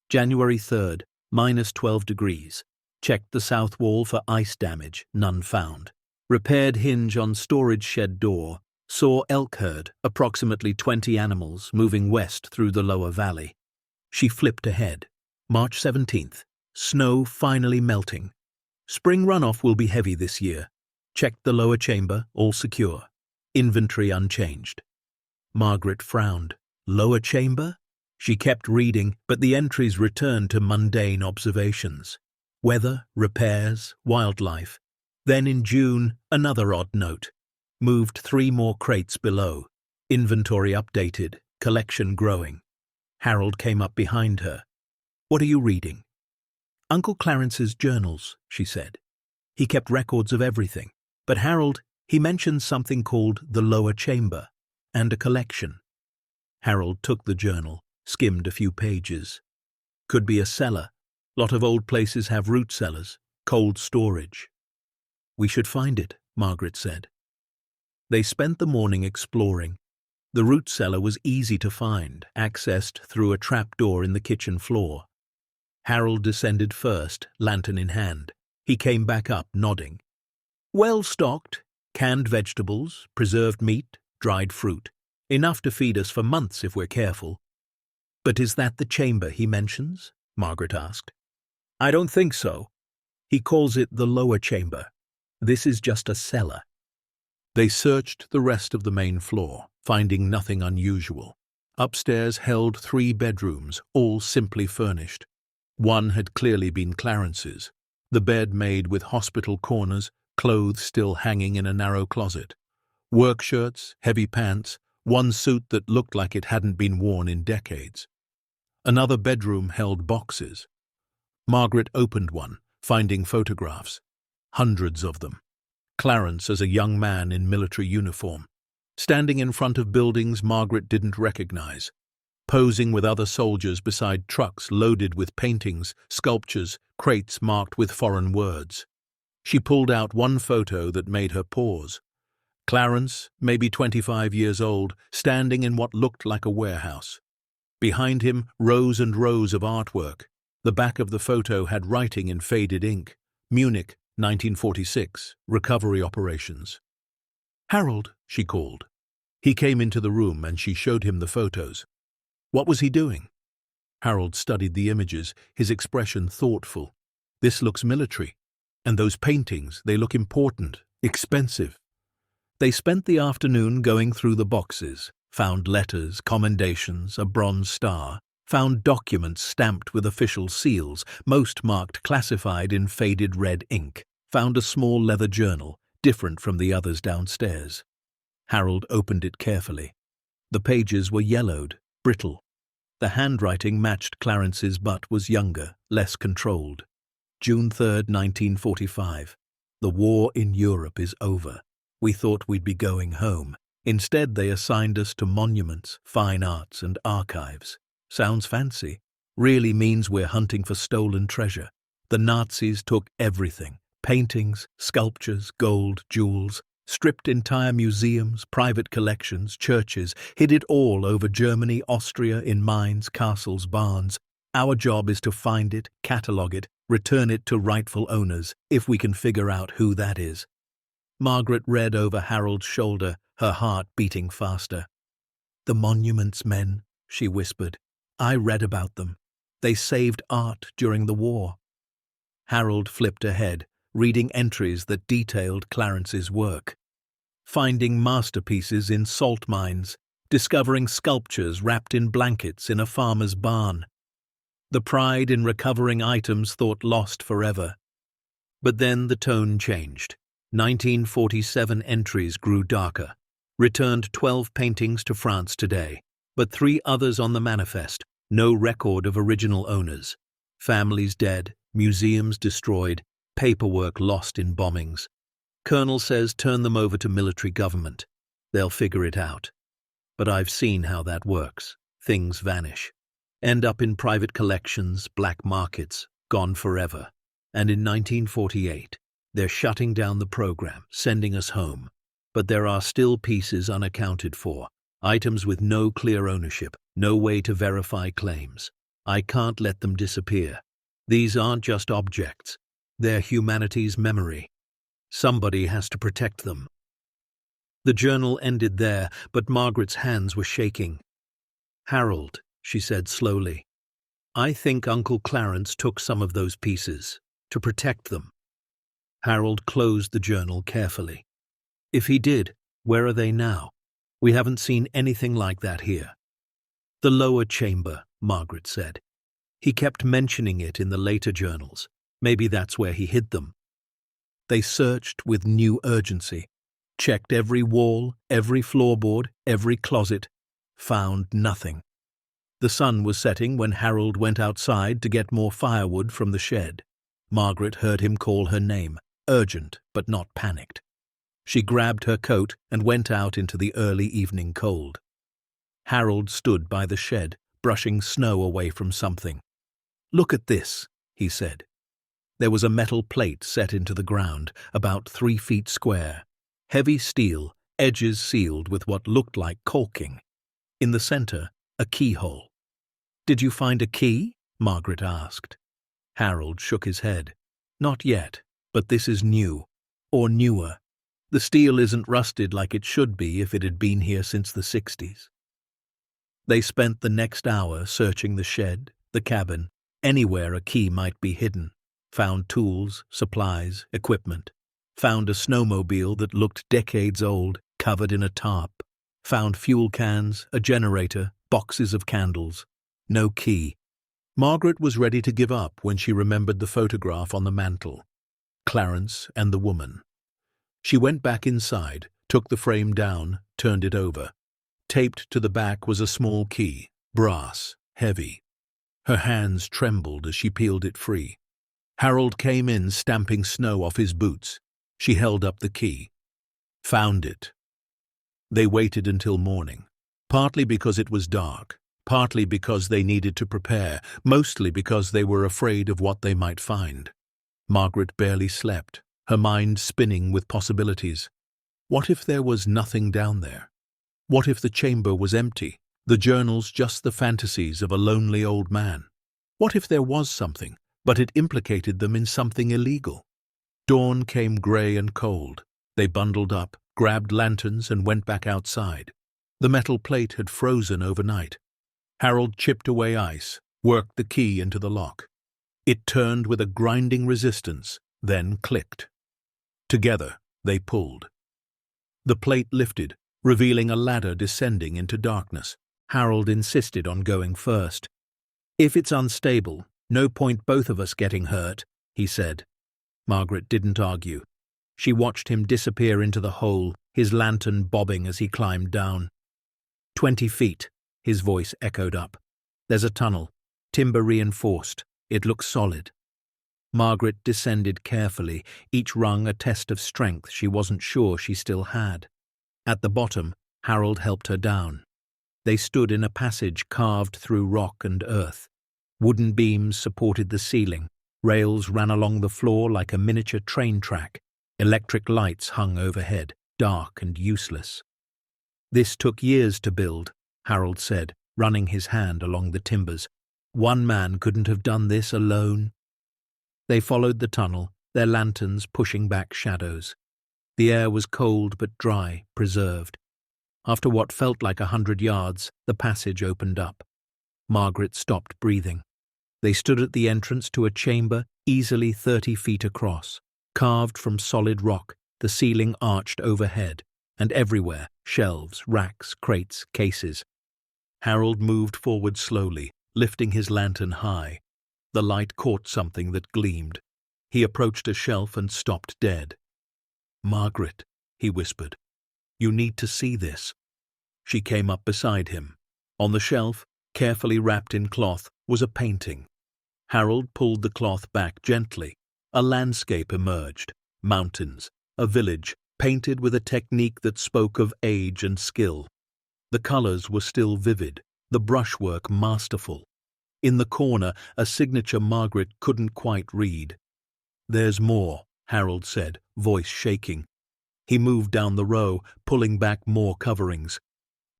January 3rd, -12 degrees. Checked the south wall for ice damage, none found. Repaired hinge on storage shed door. Saw elk herd, approximately 20 animals, moving west through the lower valley. She flipped ahead. March 17th. Snow finally melting. Spring runoff will be heavy this year. Checked the lower chamber, all secure. Inventory unchanged. Margaret frowned. Lower chamber? She kept reading, but the entries returned to mundane observations. Weather, repairs, wildlife. Then in June, another odd note. Moved 3 more crates below. Inventory updated, collection growing. Harold came up behind her. "What are you reading?" "Uncle Clarence's journals," she said. "He kept records of everything. But Harold, he mentioned something called the lower chamber, and a collection." Harold took the journal, skimmed a few pages. "Could be a cellar. Lot of old places have root cellars, cold storage." "We should find it," Margaret said. They spent the morning exploring. The root cellar was easy to find, accessed through a trapdoor in the kitchen floor. Harold descended first, lantern in hand. He came back up, nodding. "Well stocked, canned vegetables, preserved meat, dried fruit. Enough to feed us for months if we're careful." "But is that the chamber he mentions?" Margaret asked. "I don't think so. He calls it the lower chamber. This is just a cellar." They searched the rest of the main floor, finding nothing unusual. Upstairs held 3 bedrooms, all simply furnished. One had clearly been Clarence's, the bed made with hospital corners, clothes still hanging in a narrow closet. Work shirts, heavy pants, one suit that looked like it hadn't been worn in decades. Another bedroom held boxes. Margaret opened one, finding photographs. Hundreds of them. Clarence as a young man in military uniform. Standing in front of buildings Margaret didn't recognize. Posing with other soldiers beside trucks loaded with paintings, sculptures, crates marked with foreign words. She pulled out one photo that made her pause. Clarence, maybe 25 years old, standing in what looked like a warehouse. Behind him, rows and rows of artwork. The back of the photo had writing in faded ink. Munich, 1946, recovery operations. "Harold," she called. He came into the room and she showed him the photos. What was he doing? Harold studied the images, his expression thoughtful. "This looks military." And those paintings, they look important, expensive. They spent the afternoon going through the boxes, found letters, commendations, a bronze star, found documents stamped with official seals, most marked classified in faded red ink, found a small leather journal, different from the others downstairs. Harold opened it carefully. The pages were yellowed, brittle. The handwriting matched Clarence's but was younger, less controlled. June 3rd, 1945. The war in Europe is over. We thought we'd be going home. Instead, they assigned us to monuments, fine arts, and archives. Sounds fancy. Really means we're hunting for stolen treasure. The Nazis took everything. Paintings, sculptures, gold, jewels. Stripped entire museums, private collections, churches, hid it all over Germany, Austria, in mines, castles, barns. Our job is to find it, catalogue it, return it to rightful owners, if we can figure out who that is. Margaret read over Harold's shoulder, her heart beating faster. The monuments men, she whispered. I read about them. They saved art during the war. Harold flipped ahead, reading entries that detailed Clarence's work. Finding masterpieces in salt mines, discovering sculptures wrapped in blankets in a farmer's barn. The pride in recovering items thought lost forever. But then the tone changed. 1947 entries grew darker. Returned 12 paintings to France today, but 3 others on the manifest, no record of original owners. Families dead, museums destroyed, paperwork lost in bombings. Colonel says turn them over to military government. They'll figure it out. But I've seen how that works. Things vanish. End up in private collections, black markets, gone forever. And in 1948, they're shutting down the program, sending us home. But there are still pieces unaccounted for, items with no clear ownership, no way to verify claims. I can't let them disappear. These aren't just objects. They're humanity's memory. Somebody has to protect them. The journal ended there, but Margaret's hands were shaking. Harold, she said slowly, I think Uncle Clarence took some of those pieces to protect them. Harold closed the journal carefully. If he did, where are they now? We haven't seen anything like that here. The lower chamber, Margaret said. He kept mentioning it in the later journals. Maybe that's where he hid them. They searched with new urgency, checked every wall, every floorboard, every closet, found nothing. The sun was setting when Harold went outside to get more firewood from the shed. Margaret heard him call her name, urgent but not panicked. She grabbed her coat and went out into the early evening cold. Harold stood by the shed, brushing snow away from something. Look at this, he said. There was a metal plate set into the ground, about 3 feet square. Heavy steel, edges sealed with what looked like caulking. In the center, a keyhole. Did you find a key? Margaret asked. Harold shook his head. Not yet, but this is new, or newer. The steel isn't rusted like it should be if it had been here since the 60s. They spent the next hour searching the shed, the cabin, anywhere a key might be hidden. Found tools, supplies, equipment. Found a snowmobile that looked decades old, covered in a tarp. Found fuel cans, a generator, boxes of candles. No key. Margaret was ready to give up when she remembered the photograph on the mantel. Clarence and the woman. She went back inside, took the frame down, turned it over. Taped to the back was a small key, brass, heavy. Her hands trembled as she peeled it free. Harold came in, stamping snow off his boots. She held up the key. Found it. They waited until morning, partly because it was dark, partly because they needed to prepare, mostly because they were afraid of what they might find. Margaret barely slept, her mind spinning with possibilities. What if there was nothing down there? What if the chamber was empty, the journals just the fantasies of a lonely old man? What if there was something, but it implicated them in something illegal? Dawn came grey and cold. They bundled up, grabbed lanterns, and went back outside. The metal plate had frozen overnight. Harold chipped away ice, worked the key into the lock. It turned with a grinding resistance, then clicked. Together, they pulled. The plate lifted, revealing a ladder descending into darkness. Harold insisted on going first. "If it's unstable, no point both of us getting hurt," he said. Margaret didn't argue. She watched him disappear into the hole, his lantern bobbing as he climbed down. 20 feet, his voice echoed up. "There's a tunnel, timber reinforced. It looks solid." Margaret descended carefully, each rung a test of strength she wasn't sure she still had. At the bottom, Harold helped her down. They stood in a passage carved through rock and earth. Wooden beams supported the ceiling. Rails ran along the floor like a miniature train track. Electric lights hung overhead, dark and useless. "This took years to build," Harold said, running his hand along the timbers. "One man couldn't have done this alone." They followed the tunnel, their lanterns pushing back shadows. The air was cold but dry, preserved. After what felt like 100 yards, the passage opened up. Margaret stopped breathing. They stood at the entrance to a chamber easily 30 feet across. Carved from solid rock, the ceiling arched overhead, and everywhere, shelves, racks, crates, cases. Harold moved forward slowly, lifting his lantern high. The light caught something that gleamed. He approached a shelf and stopped dead. "Margaret," he whispered, "you need to see this." She came up beside him. On the shelf, carefully wrapped in cloth, was a painting. Harold pulled the cloth back gently. A landscape emerged. Mountains, a village, painted with a technique that spoke of age and skill. The colors were still vivid, the brushwork masterful. In the corner, a signature Margaret couldn't quite read. "There's more," Harold said, voice shaking. He moved down the row, pulling back more coverings.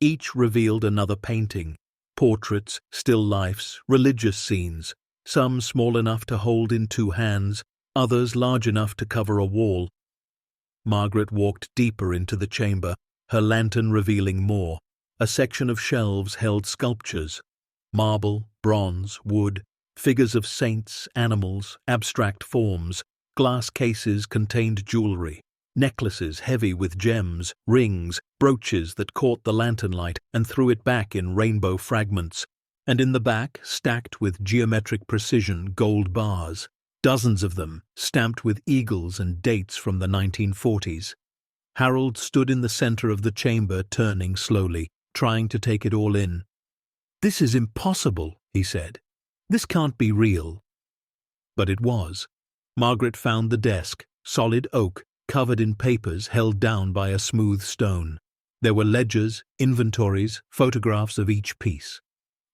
Each revealed another painting. Portraits, still lifes, religious scenes, some small enough to hold in 2 hands, others large enough to cover a wall. Margaret walked deeper into the chamber, her lantern revealing more. A section of shelves held sculptures. Marble, bronze, wood, figures of saints, animals, abstract forms. Glass cases contained jewelry. Necklaces heavy with gems, rings, brooches that caught the lantern light and threw it back in rainbow fragments. And in the back, stacked with geometric precision, gold bars. Dozens of them, stamped with eagles and dates from the 1940s. Harold stood in the center of the chamber, turning slowly, trying to take it all in. "This is impossible," he said. "This can't be real." But it was. Margaret found the desk, solid oak, covered in papers held down by a smooth stone. There were ledgers, inventories, photographs of each piece.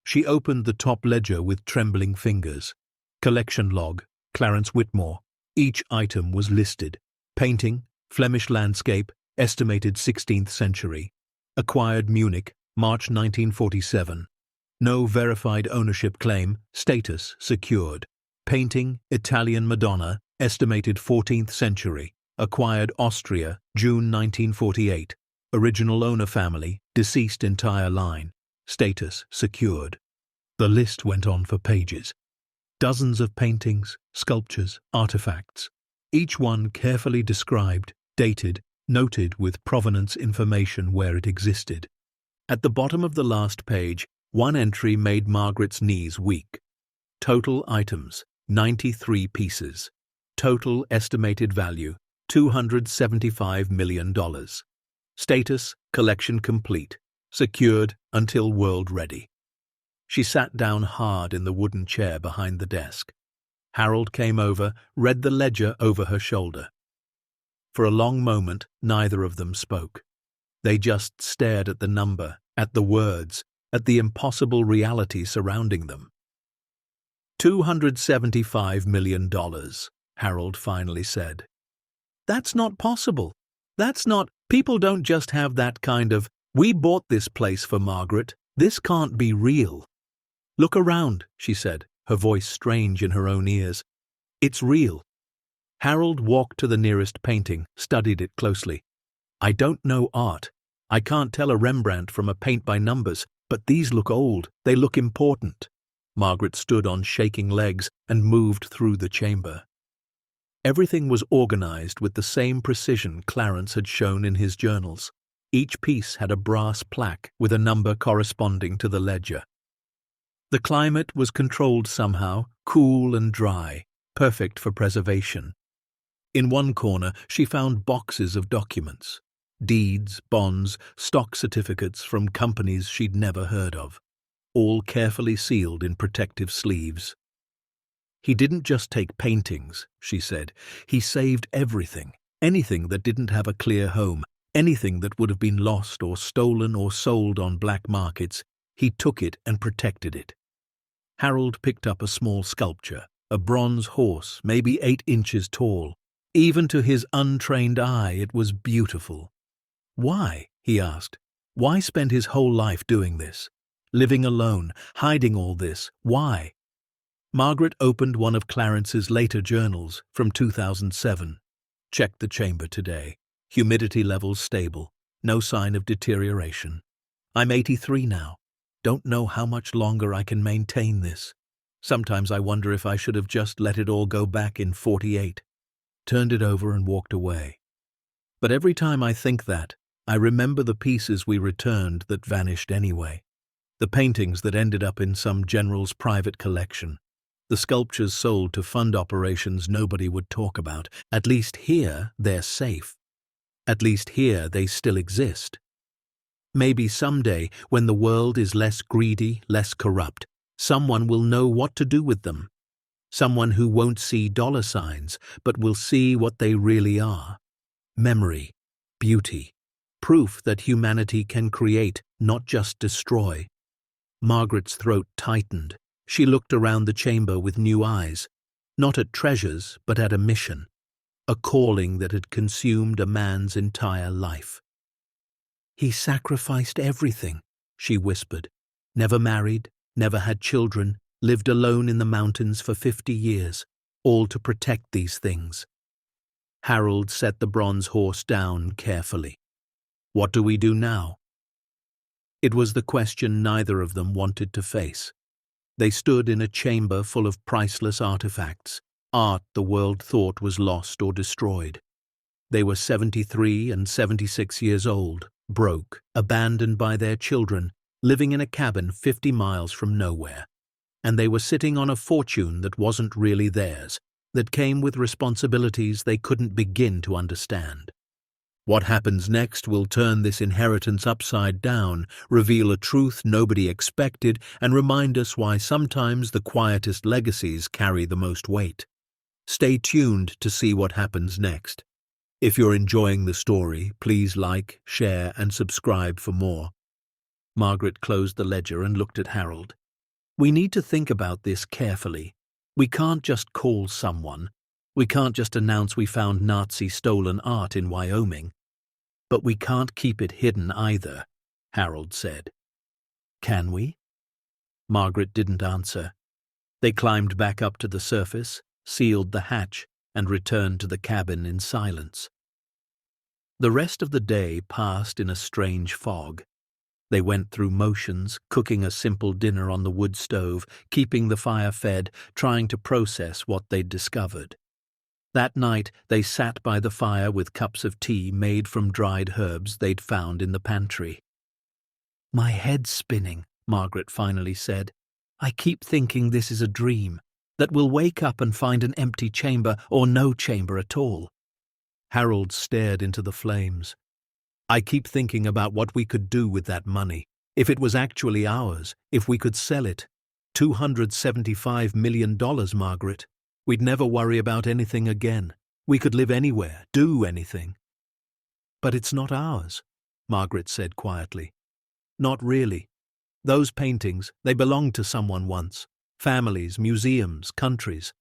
She opened the top ledger with trembling fingers. Collection log, Clarence Whitmore. Each item was listed. Painting, Flemish landscape, estimated 16th century. Acquired Munich, March 1947. No verified ownership claim, status secured. Painting, Italian Madonna, estimated 14th century. Acquired Austria, June 1948. Original owner family, deceased entire line. Status secured. The list went on for pages. Dozens of paintings, sculptures, artifacts. Each one carefully described, dated, noted with provenance information where it existed. At the bottom of the last page, one entry made Margaret's knees weak. Total items, 93 pieces. Total estimated value, $275 million. Status, collection complete. Secured until world ready. She sat down hard in the wooden chair behind the desk. Harold came over, read the ledger over her shoulder. For a long moment, neither of them spoke. They just stared at the number, at the words, at the impossible reality surrounding them. $275 million, Harold finally said. "That's not possible. That's not, people don't just have that kind of, we bought this place for Margaret. This can't be real." "Look around," she said, her voice strange in her own ears. "It's real." Harold walked to the nearest painting, studied it closely. "I don't know art. I can't tell a Rembrandt from a paint by numbers, but these look old. They look important." Margaret stood on shaking legs and moved through the chamber. Everything was organized with the same precision Clarence had shown in his journals. Each piece had a brass plaque with a number corresponding to the ledger. The climate was controlled somehow, cool and dry, perfect for preservation. In one corner, she found boxes of documents. Deeds, bonds, stock certificates from companies she'd never heard of, all carefully sealed in protective sleeves. He didn't just take paintings, she said. He saved everything, anything that didn't have a clear home, anything that would have been lost or stolen or sold on black markets. He took it and protected it. Harold picked up a small sculpture, a bronze horse, maybe 8 inches tall. Even to his untrained eye, it was beautiful. Why? He asked. Why spend his whole life doing this? Living alone, hiding all this, why? Margaret opened one of Clarence's later journals from 2007. Checked the chamber today. Humidity levels stable. No sign of deterioration. I'm 83 now. Don't know how much longer I can maintain this. Sometimes I wonder if I should have just let it all go back in 48. Turned it over and walked away. But every time I think that, I remember the pieces we returned that vanished anyway. The paintings that ended up in some general's private collection. The sculptures sold to fund operations nobody would talk about. At least here, they're safe. At least here, they still exist. Maybe someday, when the world is less greedy, less corrupt, someone will know what to do with them. Someone who won't see dollar signs, but will see what they really are. Memory, beauty, proof that humanity can create, not just destroy. Margaret's throat tightened. She looked around the chamber with new eyes, not at treasures, but at a mission, a calling that had consumed a man's entire life. He sacrificed everything, she whispered. Never married, never had children, lived alone in the mountains for 50 years, all to protect these things. Harold set the bronze horse down carefully. What do we do now? It was the question neither of them wanted to face. They stood in a chamber full of priceless artifacts, art the world thought was lost or destroyed. They were 73 and 76 years old, broke, abandoned by their children, living in a cabin 50 miles from nowhere. And they were sitting on a fortune that wasn't really theirs, that came with responsibilities they couldn't begin to understand. What happens next will turn this inheritance upside down, reveal a truth nobody expected, and remind us why sometimes the quietest legacies carry the most weight. Stay tuned to see what happens next. If you're enjoying the story, please like, share, and subscribe for more. Margaret closed the ledger and looked at Harold. We need to think about this carefully. We can't just call someone. We can't just announce we found Nazi-stolen art in Wyoming. But we can't keep it hidden either, Harold said. Can we? Margaret didn't answer. They climbed back up to the surface, sealed the hatch, and returned to the cabin in silence. The rest of the day passed in a strange fog. They went through motions, cooking a simple dinner on the wood stove, keeping the fire fed, trying to process what they'd discovered. That night, they sat by the fire with cups of tea made from dried herbs they'd found in the pantry. My head's spinning, Margaret finally said. I keep thinking this is a dream, that we'll wake up and find an empty chamber or no chamber at all. Harold stared into the flames. I keep thinking about what we could do with that money, if it was actually ours, if we could sell it. $275 million, Margaret. We'd never worry about anything again. We could live anywhere, do anything. But it's not ours, Margaret said quietly. Not really. Those paintings, they belonged to someone once. Families, museums, countries.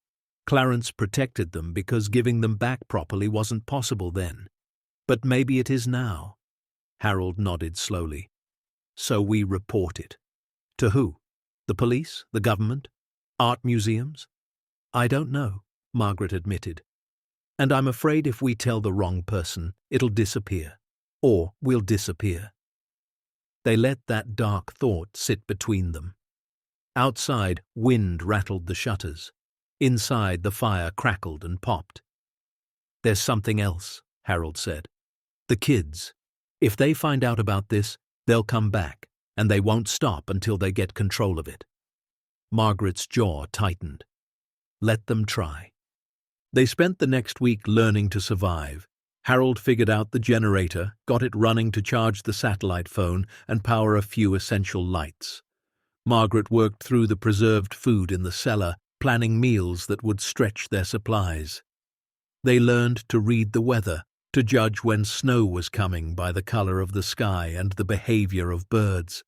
Clarence protected them because giving them back properly wasn't possible then. But maybe it is now. Harold nodded slowly. So we report it. To who? The police? The government? Art museums? I don't know, Margaret admitted. And I'm afraid if we tell the wrong person, it'll disappear. Or we'll disappear. They let that dark thought sit between them. Outside, wind rattled the shutters. Inside, the fire crackled and popped. "There's something else," Harold said. "The kids. If they find out about this, they'll come back, and they won't stop until they get control of it." Margaret's jaw tightened. Let them try. They spent the next week learning to survive. Harold figured out the generator, got it running to charge the satellite phone and power a few essential lights. Margaret worked through the preserved food in the cellar, planning meals that would stretch their supplies. They learned to read the weather, to judge when snow was coming by the color of the sky and the behavior of birds.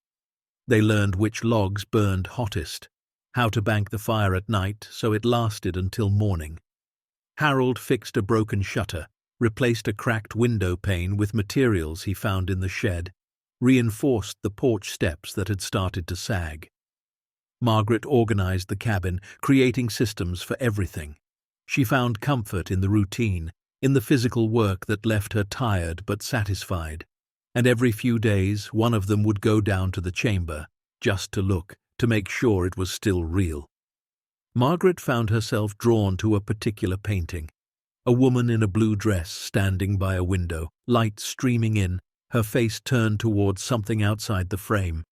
They learned which logs burned hottest, how to bank the fire at night so it lasted until morning. Harold fixed a broken shutter, replaced a cracked window pane with materials he found in the shed, reinforced the porch steps that had started to sag. Margaret organized the cabin, creating systems for everything. She found comfort in the routine, in the physical work that left her tired but satisfied, and every few days one of them would go down to the chamber, just to look, to make sure it was still real. Margaret found herself drawn to a particular painting. A woman in a blue dress standing by a window, light streaming in, her face turned towards something outside the frame.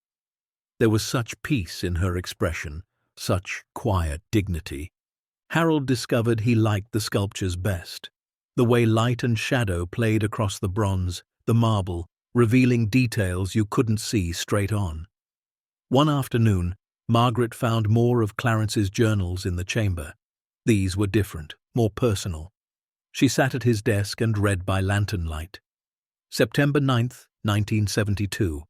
There was such peace in her expression, such quiet dignity. Harold discovered he liked the sculptures best. The way light and shadow played across the bronze, the marble, revealing details you couldn't see straight on. One afternoon, Margaret found more of Clarence's journals in the chamber. These were different, more personal. She sat at his desk and read by lantern light. September 9th, 1972.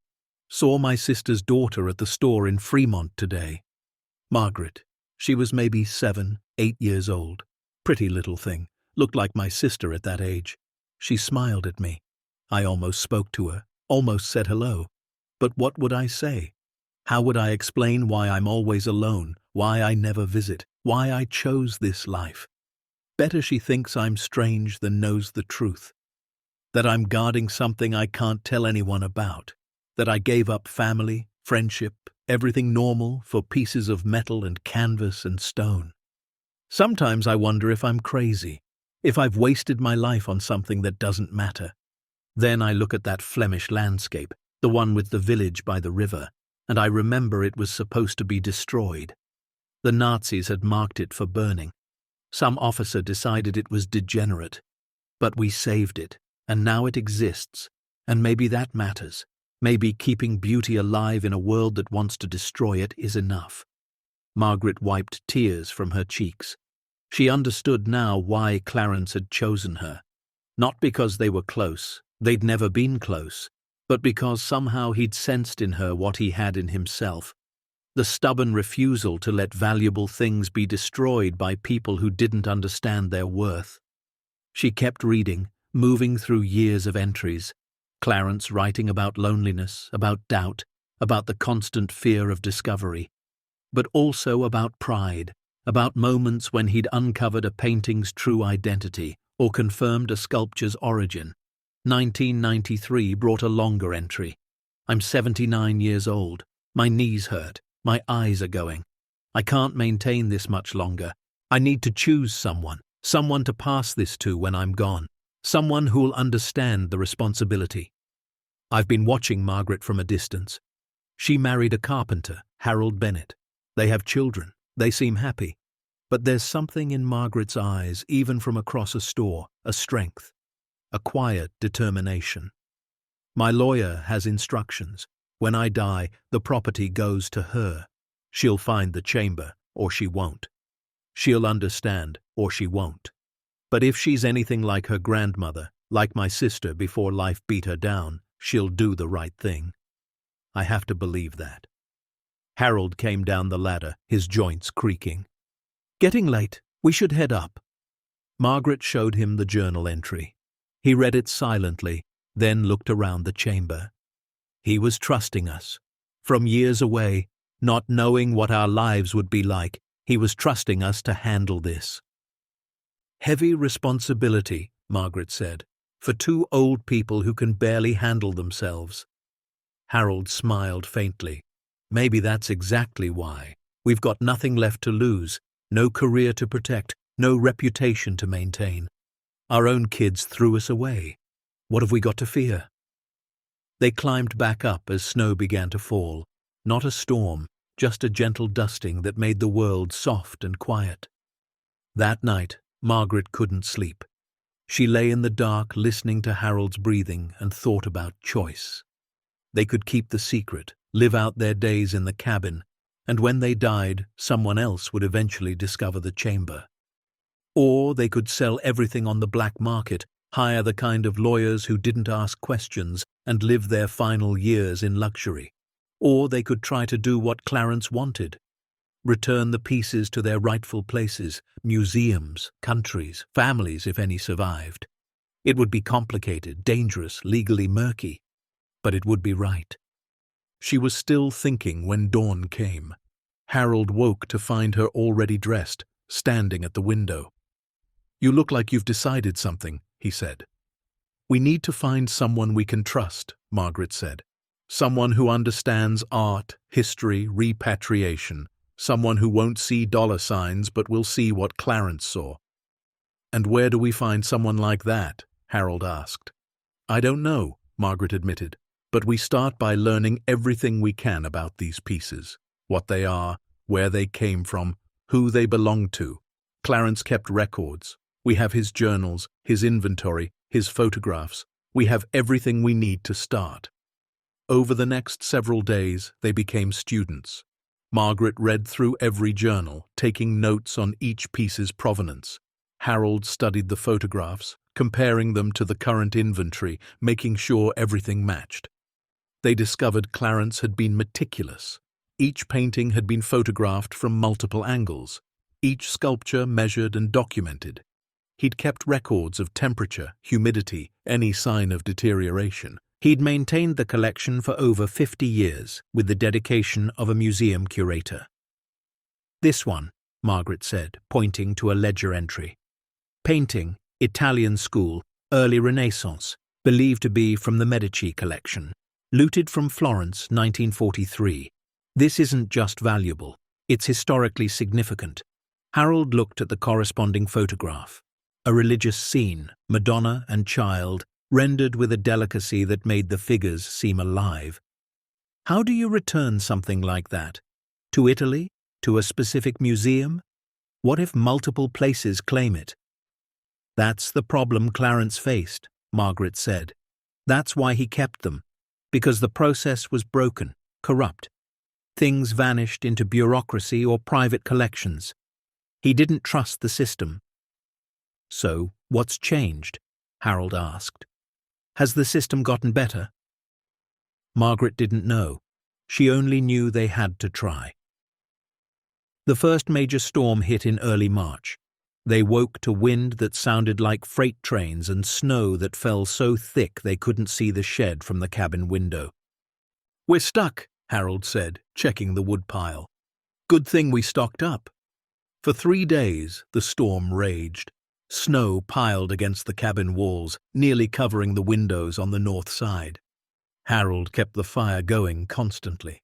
Saw my sister's daughter at the store in Fremont today. Margaret. She was maybe 7, 8 years old. Pretty little thing. Looked like my sister at that age. She smiled at me. I almost spoke to her, almost said hello. But what would I say? How would I explain why I'm always alone, why I never visit, why I chose this life? Better she thinks I'm strange than knows the truth. That I'm guarding something I can't tell anyone about. That I gave up family, friendship, everything normal for pieces of metal and canvas and stone. Sometimes I wonder if I'm crazy, if I've wasted my life on something that doesn't matter. Then I look at that Flemish landscape, the one with the village by the river, and I remember it was supposed to be destroyed. The Nazis had marked it for burning. Some officer decided it was degenerate. But we saved it, and now it exists, and maybe that matters. Maybe keeping beauty alive in a world that wants to destroy it is enough. Margaret wiped tears from her cheeks. She understood now why Clarence had chosen her. Not because they were close, they'd never been close, but because somehow he'd sensed in her what he had in himself. The stubborn refusal to let valuable things be destroyed by people who didn't understand their worth. She kept reading, moving through years of entries. Clarence writing about loneliness, about doubt, about the constant fear of discovery, but also about pride, about moments when he'd uncovered a painting's true identity or confirmed a sculpture's origin. 1993 brought a longer entry. I'm 79 years old. My knees hurt. My eyes are going. I can't maintain this much longer. I need to choose someone to pass this to when I'm gone, someone who'll understand the responsibility. I've been watching Margaret from a distance. She married a carpenter, Harold Bennett. They have children. They seem happy. But there's something in Margaret's eyes, even from across a store, a strength, a quiet determination. My lawyer has instructions. When I die, the property goes to her. She'll find the chamber, or she won't. She'll understand, or she won't. But if she's anything like her grandmother, like my sister before life beat her down, she'll do the right thing. I have to believe that. Harold came down the ladder, his joints creaking. Getting late. We should head up. Margaret showed him the journal entry. He read it silently, then looked around the chamber. He was trusting us. From years away, not knowing what our lives would be like, he was trusting us to handle this. Heavy responsibility, Margaret said, for two old people who can barely handle themselves. Harold smiled faintly. Maybe that's exactly why. We've got nothing left to lose, no career to protect, no reputation to maintain. Our own kids threw us away. What have we got to fear? They climbed back up as snow began to fall. Not a storm, just a gentle dusting that made the world soft and quiet. That night, Margaret couldn't sleep. She lay in the dark listening to Harold's breathing and thought about choice. They could keep the secret, live out their days in the cabin, and when they died, someone else would eventually discover the chamber. Or they could sell everything on the black market, hire the kind of lawyers who didn't ask questions, and live their final years in luxury. Or they could try to do what Clarence wanted. Return the pieces to their rightful places, museums, countries, families if any survived. It would be complicated, dangerous, legally murky, but it would be right. She was still thinking when dawn came. Harold woke to find her already dressed, standing at the window. "You look like you've decided something," he said. "We need to find someone we can trust," Margaret said. "Someone who understands art, history, repatriation. Someone who won't see dollar signs but will see what Clarence saw." "And where do we find someone like that?" Harold asked. "I don't know," Margaret admitted, "but we start by learning everything we can about these pieces. What they are, where they came from, who they belong to. Clarence kept records. We have his journals, his inventory, his photographs. We have everything we need to start." Over the next several days, they became students. Margaret read through every journal, taking notes on each piece's provenance. Harold studied the photographs, comparing them to the current inventory, making sure everything matched. They discovered Clarence had been meticulous. Each painting had been photographed from multiple angles, each sculpture measured and documented. He'd kept records of temperature, humidity, any sign of deterioration. He'd maintained the collection for over 50 years, with the dedication of a museum curator. "This one," Margaret said, pointing to a ledger entry. "Painting, Italian school, early Renaissance, believed to be from the Medici collection. Looted from Florence, 1943. This isn't just valuable, it's historically significant." Harold looked at the corresponding photograph. A religious scene, Madonna and Child, rendered with a delicacy that made the figures seem alive. How do you return something like that? To Italy? To a specific museum? What if multiple places claim it? "That's the problem Clarence faced," Margaret said. "That's why he kept them. Because the process was broken, corrupt. Things vanished into bureaucracy or private collections. He didn't trust the system." "So, what's changed?" Harold asked. "Has the system gotten better?" Margaret didn't know. She only knew they had to try. The first major storm hit in early March. They woke to wind that sounded like freight trains and snow that fell so thick they couldn't see the shed from the cabin window. "We're stuck," Harold said, checking the woodpile. "Good thing we stocked up." For 3 days, the storm raged. Snow piled against the cabin walls, nearly covering the windows on the north side. Harold kept the fire going constantly.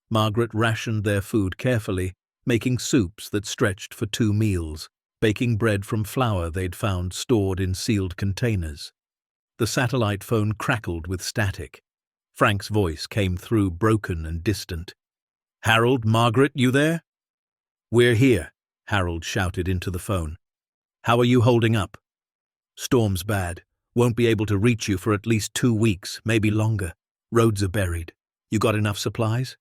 Margaret rationed their food carefully, making soups that stretched for 2 meals, baking bread from flour they'd found stored in sealed containers. The satellite phone crackled with static. Frank's voice came through broken and distant. "Harold, Margaret, you there?" "We're here," Harold shouted into the phone. "How are you holding up?" "Storm's bad. Won't be able to reach you for at least 2 weeks, maybe longer. Roads are buried. You got enough supplies?"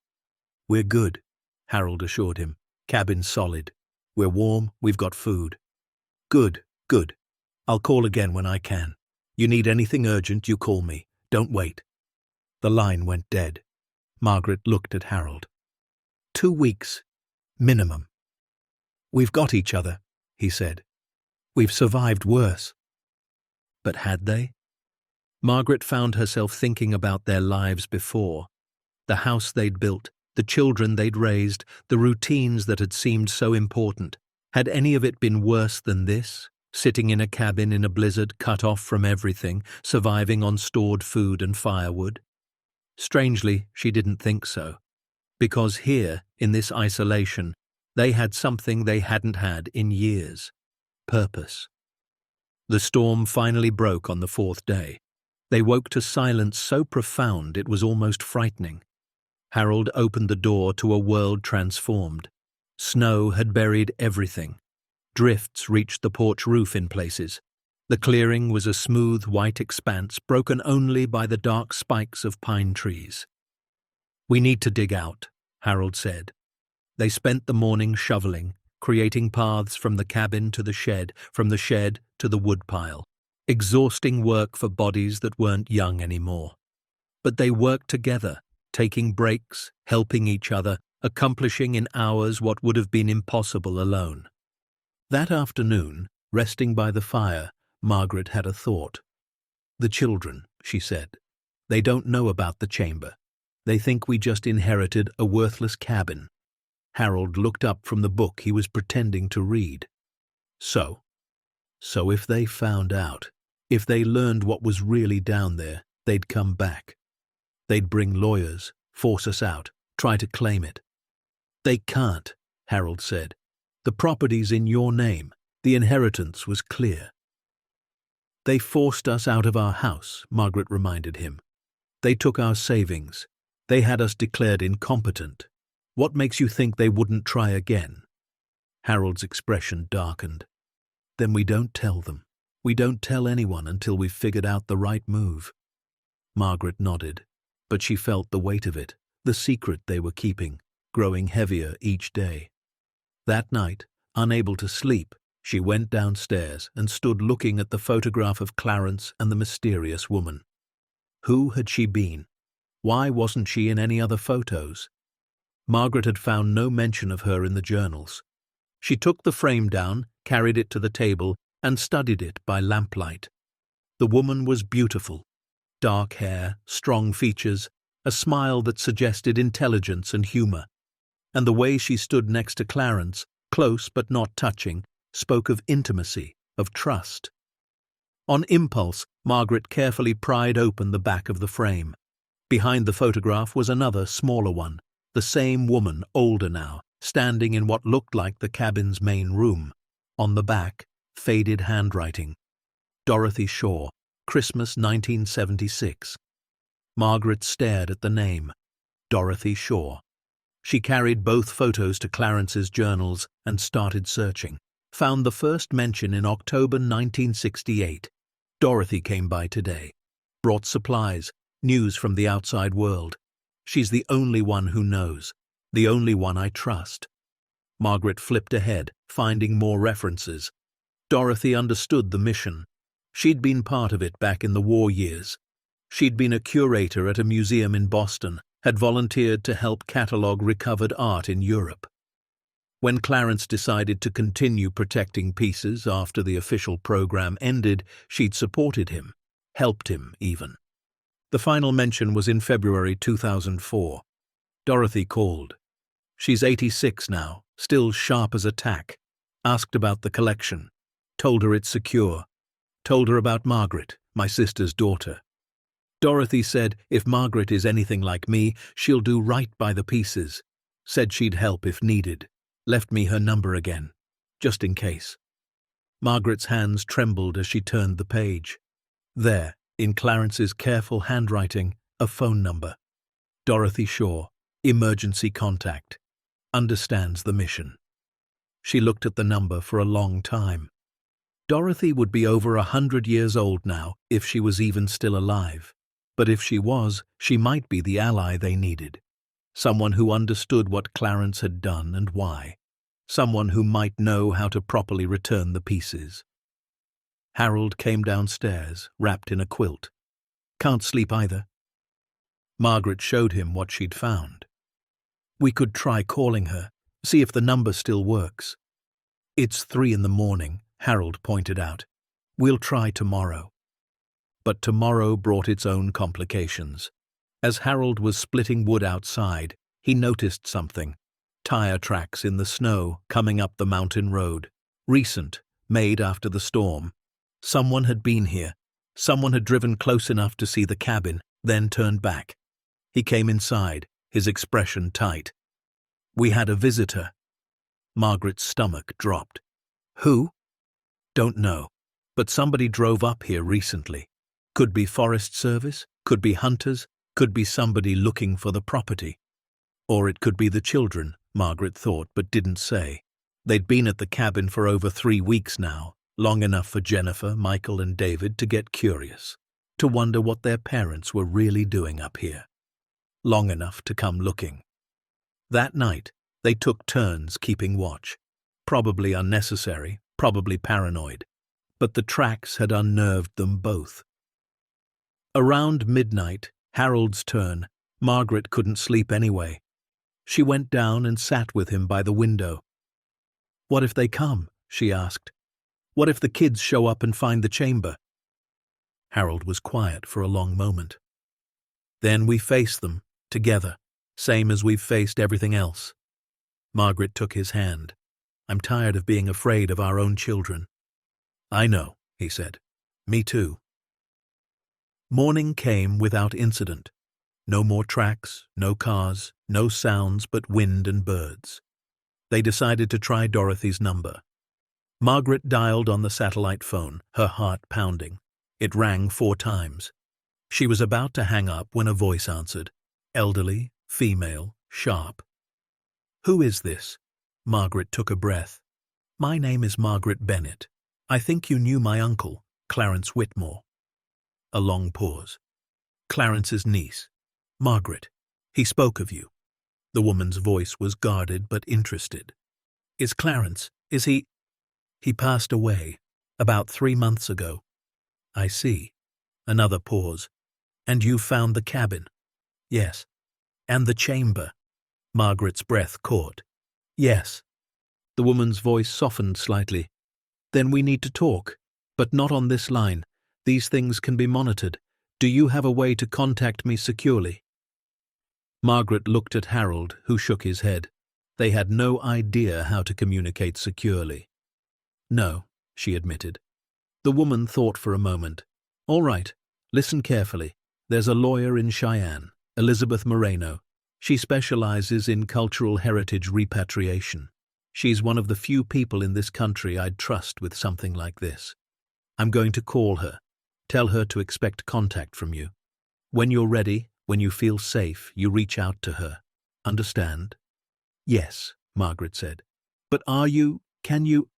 "We're good," Harold assured him. "Cabin's solid. We're warm, we've got food." "Good, good. I'll call again when I can. You need anything urgent, you call me. Don't wait." The line went dead. Margaret looked at Harold. 2 weeks. Minimum. "We've got each other," he said. "We've survived worse." But had they? Margaret found herself thinking about their lives before. The house they'd built, the children they'd raised, the routines that had seemed so important. Had any of it been worse than this? Sitting in a cabin in a blizzard, cut off from everything, surviving on stored food and firewood? Strangely, she didn't think so. Because here, in this isolation, they had something they hadn't had in years. Purpose. The storm finally broke on the fourth day. They woke to silence so profound it was almost frightening. Harold opened the door to a world transformed. Snow had buried everything. Drifts reached the porch roof in places. The clearing was a smooth white expanse broken only by the dark spikes of pine trees. "We need to dig out," Harold said. They spent the morning shoveling, creating paths from the cabin to the shed, from the shed to the woodpile. Exhausting work for bodies that weren't young anymore. But they worked together, taking breaks, helping each other, accomplishing in hours what would have been impossible alone. That afternoon, resting by the fire, Margaret had a thought. "The children," she said. "They don't know about the chamber. They think we just inherited a worthless cabin." Harold looked up from the book he was pretending to read. So if they found out, if they learned what was really down there, they'd come back. They'd bring lawyers, force us out, try to claim it. "They can't," Harold said. "The property's in your name. The inheritance was clear." "They forced us out of our house," Margaret reminded him. "They took our savings. They had us declared incompetent. What makes you think they wouldn't try again?" Harold's expression darkened. "Then we don't tell them. We don't tell anyone until we've figured out the right move." Margaret nodded, but she felt the weight of it, the secret they were keeping, growing heavier each day. That night, unable to sleep, she went downstairs and stood looking at the photograph of Clarence and the mysterious woman. Who had she been? Why wasn't she in any other photos? Margaret had found no mention of her in the journals. She took the frame down, carried it to the table, and studied it by lamplight. The woman was beautiful. Dark hair, strong features, a smile that suggested intelligence and humor. And the way she stood next to Clarence, close but not touching, spoke of intimacy, of trust. On impulse, Margaret carefully pried open the back of the frame. Behind the photograph was another, smaller one, the same woman, older now, standing in what looked like the cabin's main room. On the back, faded handwriting. Dorothy Shaw, Christmas 1976. Margaret stared at the name. Dorothy Shaw. She carried both photos to Clarence's journals and started searching. Found the first mention in October 1968. Dorothy came by today. Brought supplies, news from the outside world. She's the only one who knows. The only one I trust. Margaret flipped ahead, finding more references. Dorothy understood the mission. She'd been part of it back in the war years. She'd been a curator at a museum in Boston, had volunteered to help catalogue recovered art in Europe. When Clarence decided to continue protecting pieces after the official program ended, she'd supported him, helped him even. The final mention was in February 2004. Dorothy called. She's 86 now, still sharp as a tack. Asked about the collection. Told her it's secure. Told her about Margaret, my sister's daughter. Dorothy said if Margaret is anything like me, she'll do right by the pieces. Said she'd help if needed. Left me her number again, just in case. Margaret's hands trembled as she turned the page. There, in Clarence's careful handwriting, a phone number. Dorothy Shaw, emergency contact. Understands the mission. She looked at the number for a long time. Dorothy would be over 100 years old now, if she was even still alive. But if she was, she might be the ally they needed. Someone who understood what Clarence had done and why. Someone who might know how to properly return the pieces. Harold came downstairs, wrapped in a quilt. Can't sleep either. Margaret showed him what she'd found. We could try calling her, see if the number still works. It's 3 a.m, Harold pointed out. We'll try tomorrow. But tomorrow brought its own complications. As Harold was splitting wood outside, he noticed something. Tire tracks in the snow coming up the mountain road. Recent, made after the storm. Someone had been here. Someone had driven close enough to see the cabin, then turned back. He came inside, his expression tight. We had a visitor. Margaret's stomach dropped. Who? Don't know. but somebody drove up here recently. Could be Forest Service, could be hunters, could be somebody looking for the property. Or it could be the children, Margaret thought but didn't say. They'd been at the cabin for over 3 weeks now, long enough for Jennifer, Michael and David to get curious, to wonder what their parents were really doing up here. Long enough to come looking. That night, they took turns keeping watch. Probably unnecessary, probably paranoid, but the tracks had unnerved them both. Around midnight, Harold's turn, Margaret couldn't sleep anyway. She went down and sat with him by the window. "What if they come?" she asked. "What if the kids show up and find the chamber?" Harold was quiet for a long moment. "Then we face them, together, same as we've faced everything else." Margaret took his hand. "I'm tired of being afraid of our own children." "I know," he said. "Me too." Morning came without incident. No more tracks, no cars, no sounds but wind and birds. They decided to try Dorothy's number. Margaret dialed on the satellite phone, her heart pounding. It rang 4 times. She was about to hang up when a voice answered. Elderly, female, sharp. "Who is this?" Margaret took a breath. "My name is Margaret Bennett. I think you knew my uncle, Clarence Whitmore." A long pause. "Clarence's niece. Margaret. He spoke of you." The woman's voice was guarded but interested. "Is Clarence, is he—" "He passed away, about 3 months ago." "I see." Another pause. "And you found the cabin?" "Yes." "And the chamber?" Margaret's breath caught. "Yes." The woman's voice softened slightly. "Then we need to talk, but not on this line. These things can be monitored. Do you have a way to contact me securely?" Margaret looked at Harold, who shook his head. They had no idea how to communicate securely. "No," she admitted. The woman thought for a moment. "All right, listen carefully. There's a lawyer in Cheyenne, Elizabeth Moreno. She specializes in cultural heritage repatriation. She's one of the few people in this country I'd trust with something like this. I'm going to call her. Tell her to expect contact from you. When you're ready, when you feel safe, you reach out to her. Understand?" "Yes," Margaret said. "But can you—"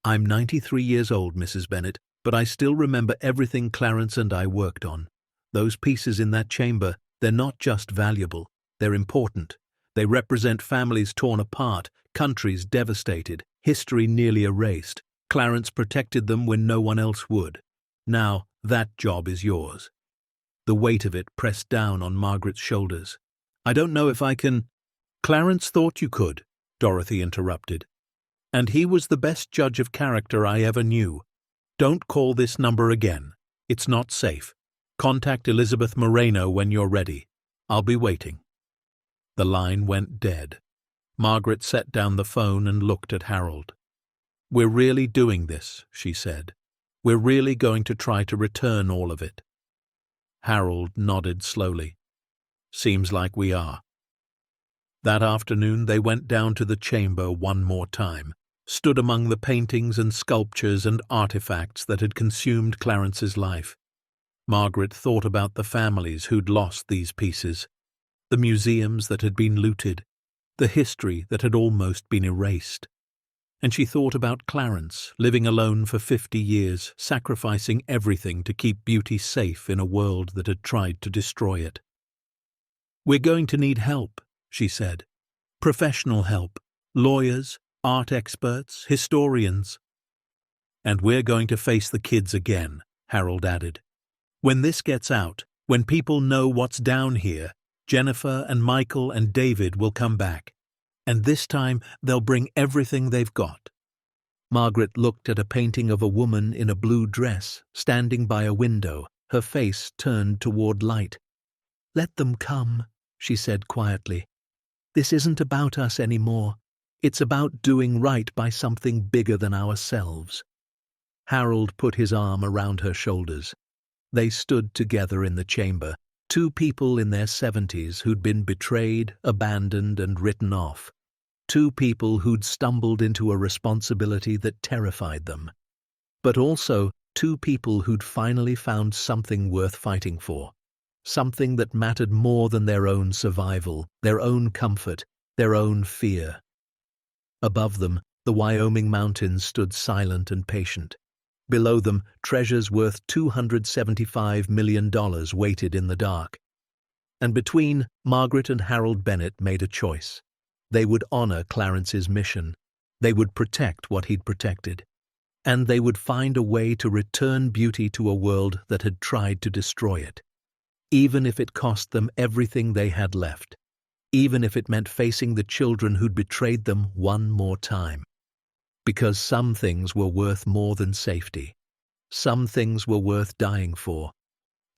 "I'm 93 years old, Mrs. Bennett, but I still remember everything Clarence and I worked on. Those pieces in that chamber, they're not just valuable, they're important. They represent families torn apart, countries devastated, history nearly erased. Clarence protected them when no one else would. Now, that job is yours." The weight of it pressed down on Margaret's shoulders. "I don't know if I can—" "Clarence thought you could," Dorothy interrupted. "And he was the best judge of character I ever knew. Don't call this number again. It's not safe. Contact Elizabeth Moreno when you're ready. I'll be waiting." The line went dead. Margaret set down the phone and looked at Harold. "We're really doing this," she said. "We're really going to try to return all of it." Harold nodded slowly. "Seems like we are." That afternoon they went down to the chamber one more time, stood among the paintings and sculptures and artifacts that had consumed Clarence's life. Margaret thought about the families who'd lost these pieces, the museums that had been looted, the history that had almost been erased. And she thought about Clarence, living alone for 50 years, sacrificing everything to keep beauty safe in a world that had tried to destroy it. "We're going to need help," she said. "Professional help. Lawyers, art experts, historians." "And we're going to face the kids again," Harold added. "When this gets out, when people know what's down here, Jennifer and Michael and David will come back. And this time they'll bring everything they've got." Margaret looked at a painting of a woman in a blue dress, standing by a window, her face turned toward light. "Let them come," she said quietly. "This isn't about us anymore. It's about doing right by something bigger than ourselves." Harold put his arm around her shoulders. They stood together in the chamber, 2 people in their 70s who'd been betrayed, abandoned, and written off. 2 people who'd stumbled into a responsibility that terrified them. But also Two people who'd finally found something worth fighting for. Something that mattered more than their own survival, their own comfort, their own fear. Above them, the Wyoming mountains stood silent and patient. Below them, treasures worth $275 million waited in the dark. And between, Margaret and Harold Bennett made a choice. They would honor Clarence's mission. They would protect what he'd protected. And they would find a way to return beauty to a world that had tried to destroy it. Even if it cost them everything they had left. Even if it meant facing the children who'd betrayed them one more time. Because some things were worth more than safety. Some things were worth dying for.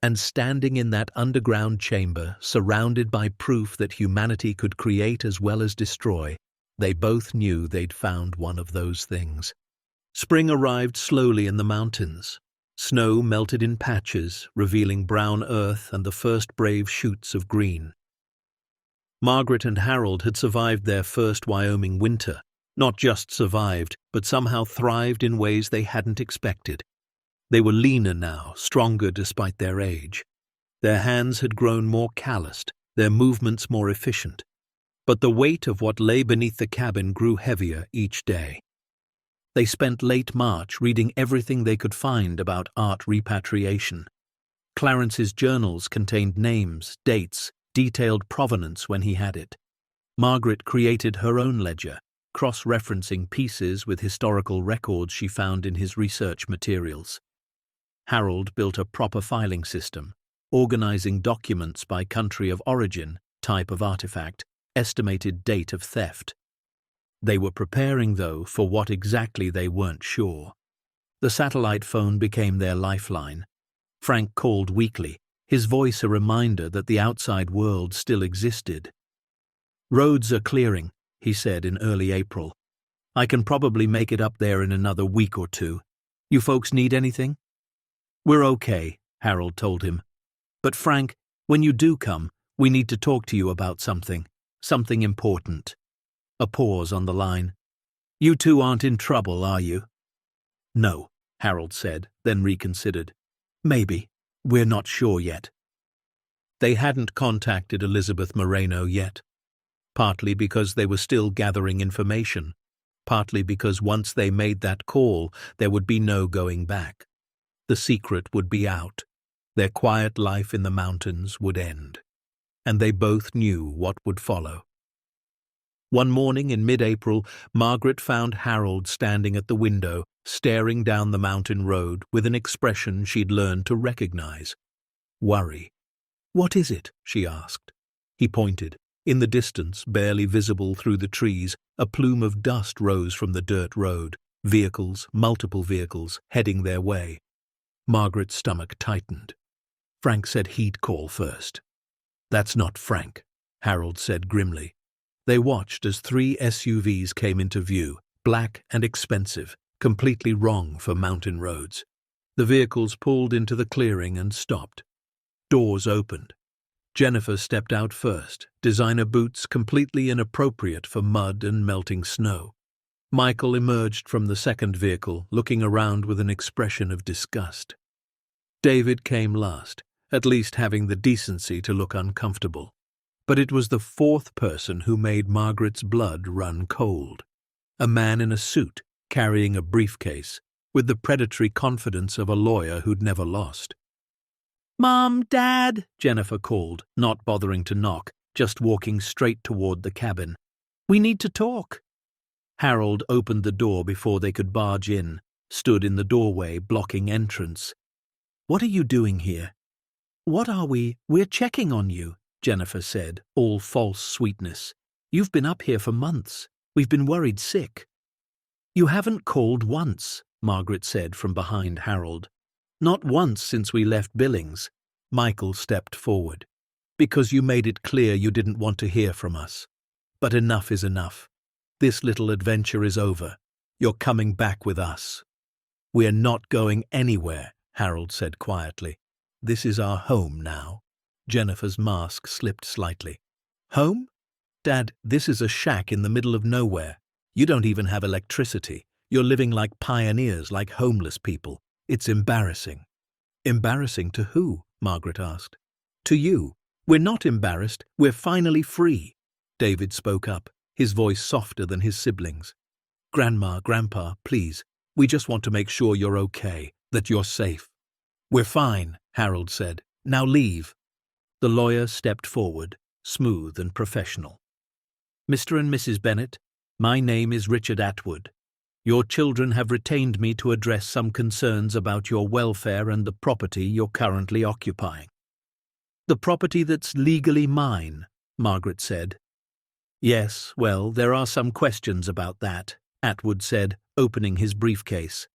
And standing in that underground chamber, surrounded by proof that humanity could create as well as destroy, they both knew they'd found one of those things. Spring arrived slowly in the mountains. Snow melted in patches, revealing brown earth and the first brave shoots of green. Margaret and Harold had survived their first Wyoming winter. Not just survived, but somehow thrived in ways they hadn't expected. They were leaner now, stronger despite their age. Their hands had grown more calloused, their movements more efficient. But the weight of what lay beneath the cabin grew heavier each day. They spent late March reading everything they could find about art repatriation. Clarence's journals contained names, dates, detailed provenance when he had it. Margaret created her own ledger, cross-referencing pieces with historical records she found in his research materials. Harold built a proper filing system, organizing documents by country of origin, type of artifact, estimated date of theft. They were preparing, though, for what exactly they weren't sure. The satellite phone became their lifeline. Frank called weekly, his voice a reminder that the outside world still existed. "Roads are clearing," he said in early April. "I can probably make it up there in another week or two. You folks need anything?" "We're okay," Harold told him. "But Frank, when you do come, we need to talk to you about something important." A pause on the line. "You two aren't in trouble, are you?" "No," Harold said, then reconsidered. "Maybe. We're not sure yet." They hadn't contacted Elizabeth Moreno yet. Partly because they were still gathering information, partly because once they made that call, there would be no going back. The secret would be out. Their quiet life in the mountains would end. And they both knew what would follow. One morning in mid-April, Margaret found Harold standing at the window, staring down the mountain road with an expression she'd learned to recognize. Worry. "What is it?" she asked. He pointed. In the distance, barely visible through the trees, a plume of dust rose from the dirt road. Vehicles, multiple vehicles, heading their way. Margaret's stomach tightened. Frank said he'd call first. "That's not Frank," Harold said grimly. They watched as 3 SUVs came into view, black and expensive, completely wrong for mountain roads. The vehicles pulled into the clearing and stopped. Doors opened. Jennifer stepped out first, designer boots completely inappropriate for mud and melting snow. Michael emerged from the second vehicle, looking around with an expression of disgust. David came last, at least having the decency to look uncomfortable. But it was the fourth person who made Margaret's blood run cold. A man in a suit, carrying a briefcase, with the predatory confidence of a lawyer who'd never lost. "Mom, Dad," Jennifer called, not bothering to knock, just walking straight toward the cabin. "We need to talk." Harold opened the door before they could barge in, stood in the doorway, blocking entrance. "What are you doing here?" "What are we? We're checking on you," Jennifer said, all false sweetness. "You've been up here for months. We've been worried sick." "You haven't called once," Margaret said from behind Harold. "Not once since we left Billings." Michael stepped forward. "Because you made it clear you didn't want to hear from us. But enough is enough. This little adventure is over. You're coming back with us." "We're not going anywhere," Harold said quietly. "This is our home now." Jennifer's mask slipped slightly. "Home? Dad, this is a shack in the middle of nowhere. You don't even have electricity. You're living like pioneers, like homeless people. It's embarrassing." "Embarrassing to who?" Margaret asked. "To you. We're not embarrassed. We're finally free." David spoke up, his voice softer than his siblings. "Grandma, Grandpa, please. We just want to make sure you're okay, that you're safe." "We're fine," Harold said. "Now leave." The lawyer stepped forward, smooth and professional. "Mr. and Mrs. Bennett, my name is Richard Atwood. Your children have retained me to address some concerns about your welfare and the property you're currently occupying." "The property that's legally mine," Margaret said. "Yes, well, there are some questions about that," Atwood said, opening his briefcase.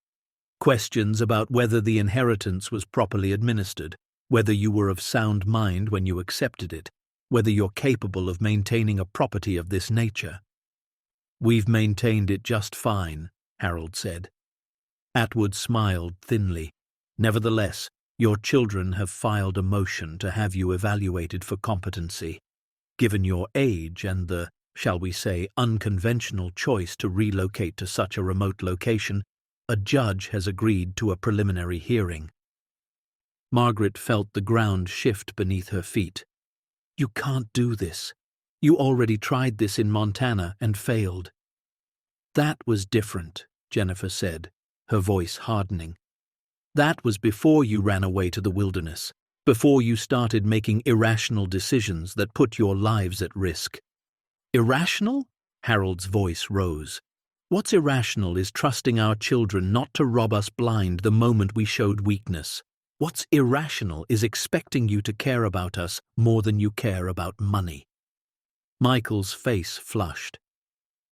"Questions about whether the inheritance was properly administered, whether you were of sound mind when you accepted it, whether you're capable of maintaining a property of this nature." "We've maintained it just fine," Harold said. Atwood smiled thinly. "Nevertheless, your children have filed a motion to have you evaluated for competency. Given your age and the, shall we say, unconventional choice to relocate to such a remote location, a judge has agreed to a preliminary hearing." Margaret felt the ground shift beneath her feet. "You can't do this. You already tried this in Montana and failed." "That was different," Jennifer said, her voice hardening. "That was before you ran away to the wilderness, before you started making irrational decisions that put your lives at risk." "Irrational?" Harold's voice rose. "What's irrational is trusting our children not to rob us blind the moment we showed weakness. What's irrational is expecting you to care about us more than you care about money." Michael's face flushed.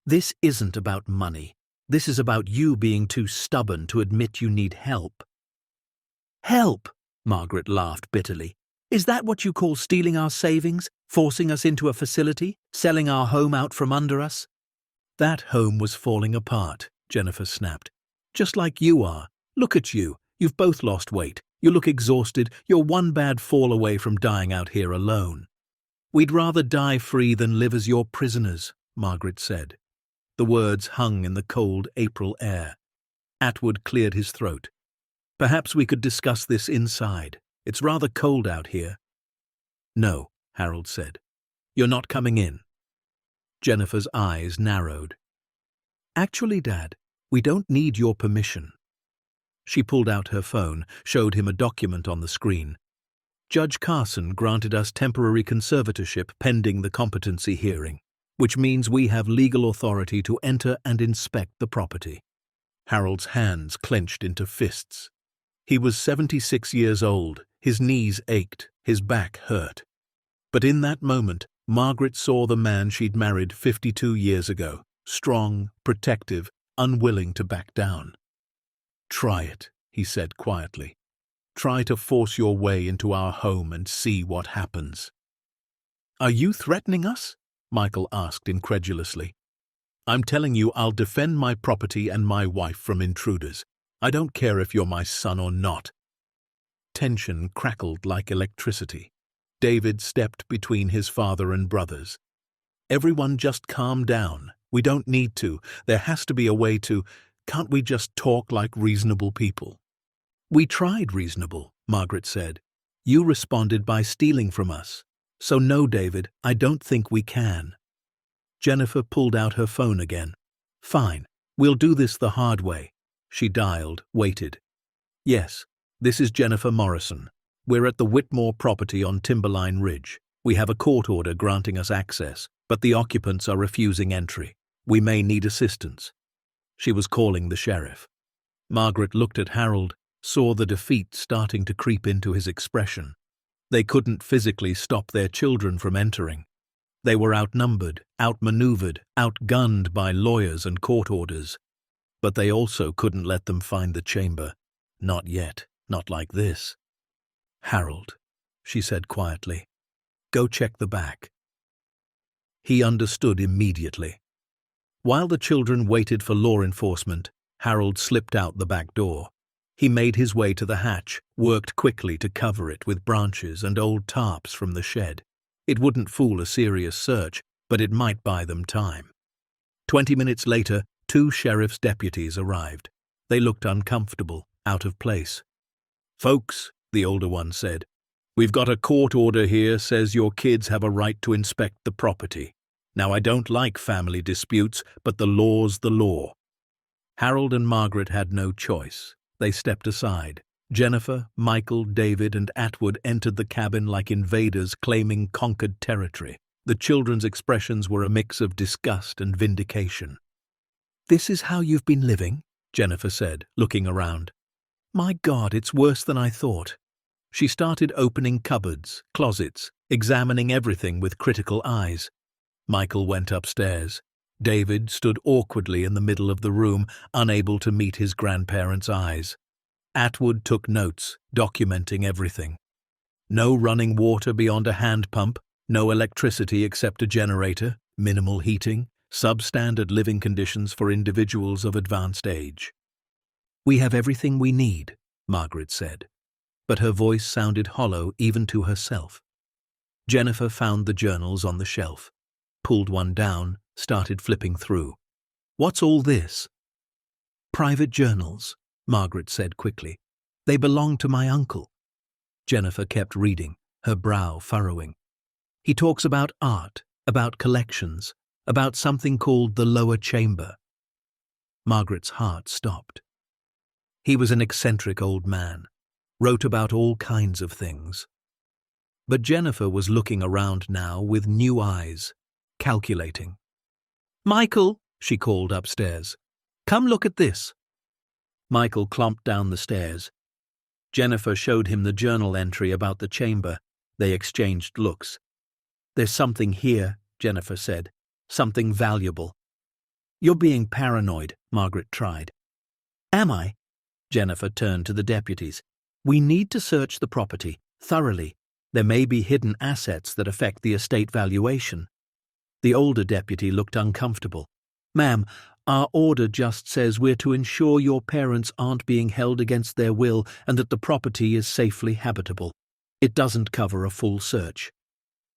"This isn't about money. This is about you being too stubborn to admit you need help." "Help?" Margaret laughed bitterly. "Is that what you call stealing our savings, forcing us into a facility, selling our home out from under us?" "That home was falling apart," Jennifer snapped. "Just like you are. Look at you. You've both lost weight. You look exhausted. You're one bad fall away from dying out here alone." "We'd rather die free than live as your prisoners," Margaret said. The words hung in the cold April air. Atwood cleared his throat. "Perhaps we could discuss this inside. It's rather cold out here." "No," Harold said. "You're not coming in." Jennifer's eyes narrowed. "Actually, Dad, we don't need your permission." She pulled out her phone, showed him a document on the screen. "Judge Carson granted us temporary conservatorship pending the competency hearing, which means we have legal authority to enter and inspect the property." Harold's hands clenched into fists. He was 76 years old, his knees ached, his back hurt. But in that moment, Margaret saw the man she'd married 52 years ago, strong, protective, unwilling to back down. "Try it," he said quietly. "Try to force your way into our home and see what happens." "Are you threatening us?" Michael asked incredulously. "I'm telling you I'll defend my property and my wife from intruders. I don't care if you're my son or not." Tension crackled like electricity. David stepped between his father and brothers. "Everyone just calm down. We don't need to. There has to be a way to. Can't we just talk like reasonable people?" "We tried reasonable," Margaret said. "You responded by stealing from us. So no, David, I don't think we can." Jennifer pulled out her phone again. "Fine, we'll do this the hard way." She dialed, waited. "Yes, this is Jennifer Morrison. We're at the Whitmore property on Timberline Ridge. We have a court order granting us access, but the occupants are refusing entry. We may need assistance." She was calling the sheriff. Margaret looked at Harold, saw the defeat starting to creep into his expression. They couldn't physically stop their children from entering. They were outnumbered, outmaneuvered, outgunned by lawyers and court orders. But they also couldn't let them find the chamber. Not yet, not like this. "Harold," she said quietly, "go check the back." He understood immediately. While the children waited for law enforcement, Harold slipped out the back door. He made his way to the hatch, worked quickly to cover it with branches and old tarps from the shed. It wouldn't fool a serious search, but it might buy them time. 20 minutes later, 2 sheriff's deputies arrived. They looked uncomfortable, out of place. "Folks," the older one said, "we've got a court order here says your kids have a right to inspect the property. Now, I don't like family disputes, but the law's the law." Harold and Margaret had no choice. They stepped aside. Jennifer, Michael, David, and Atwood entered the cabin like invaders claiming conquered territory. The children's expressions were a mix of disgust and vindication. "This is how you've been living?" Jennifer said, looking around. "My God, it's worse than I thought." She started opening cupboards, closets, examining everything with critical eyes. Michael went upstairs. David stood awkwardly in the middle of the room, unable to meet his grandparents' eyes. Atwood took notes, documenting everything. No running water beyond a hand pump, no electricity except a generator, minimal heating, substandard living conditions for individuals of advanced age. "We have everything we need," Margaret said, but her voice sounded hollow even to herself. Jennifer found the journals on the shelf, pulled one down, started flipping through. "What's all this?" "Private journals," Margaret said quickly. "They belong to my uncle." Jennifer kept reading, her brow furrowing. "He talks about art, about collections, about something called the lower chamber." Margaret's heart stopped. He was an eccentric old man, wrote about all kinds of things. But Jennifer was looking around now with new eyes, calculating. "Michael," she called upstairs, "come look at this." Michael clomped down the stairs. Jennifer showed him the journal entry about the chamber. They exchanged looks. "There's something here," Jennifer said. "Something valuable." "You're being paranoid," Margaret tried. "Am I?" Jennifer turned to the deputies. "We need to search the property, thoroughly. There may be hidden assets that affect the estate valuation." The older deputy looked uncomfortable. "Ma'am, our order just says we're to ensure your parents aren't being held against their will and that the property is safely habitable. It doesn't cover a full search."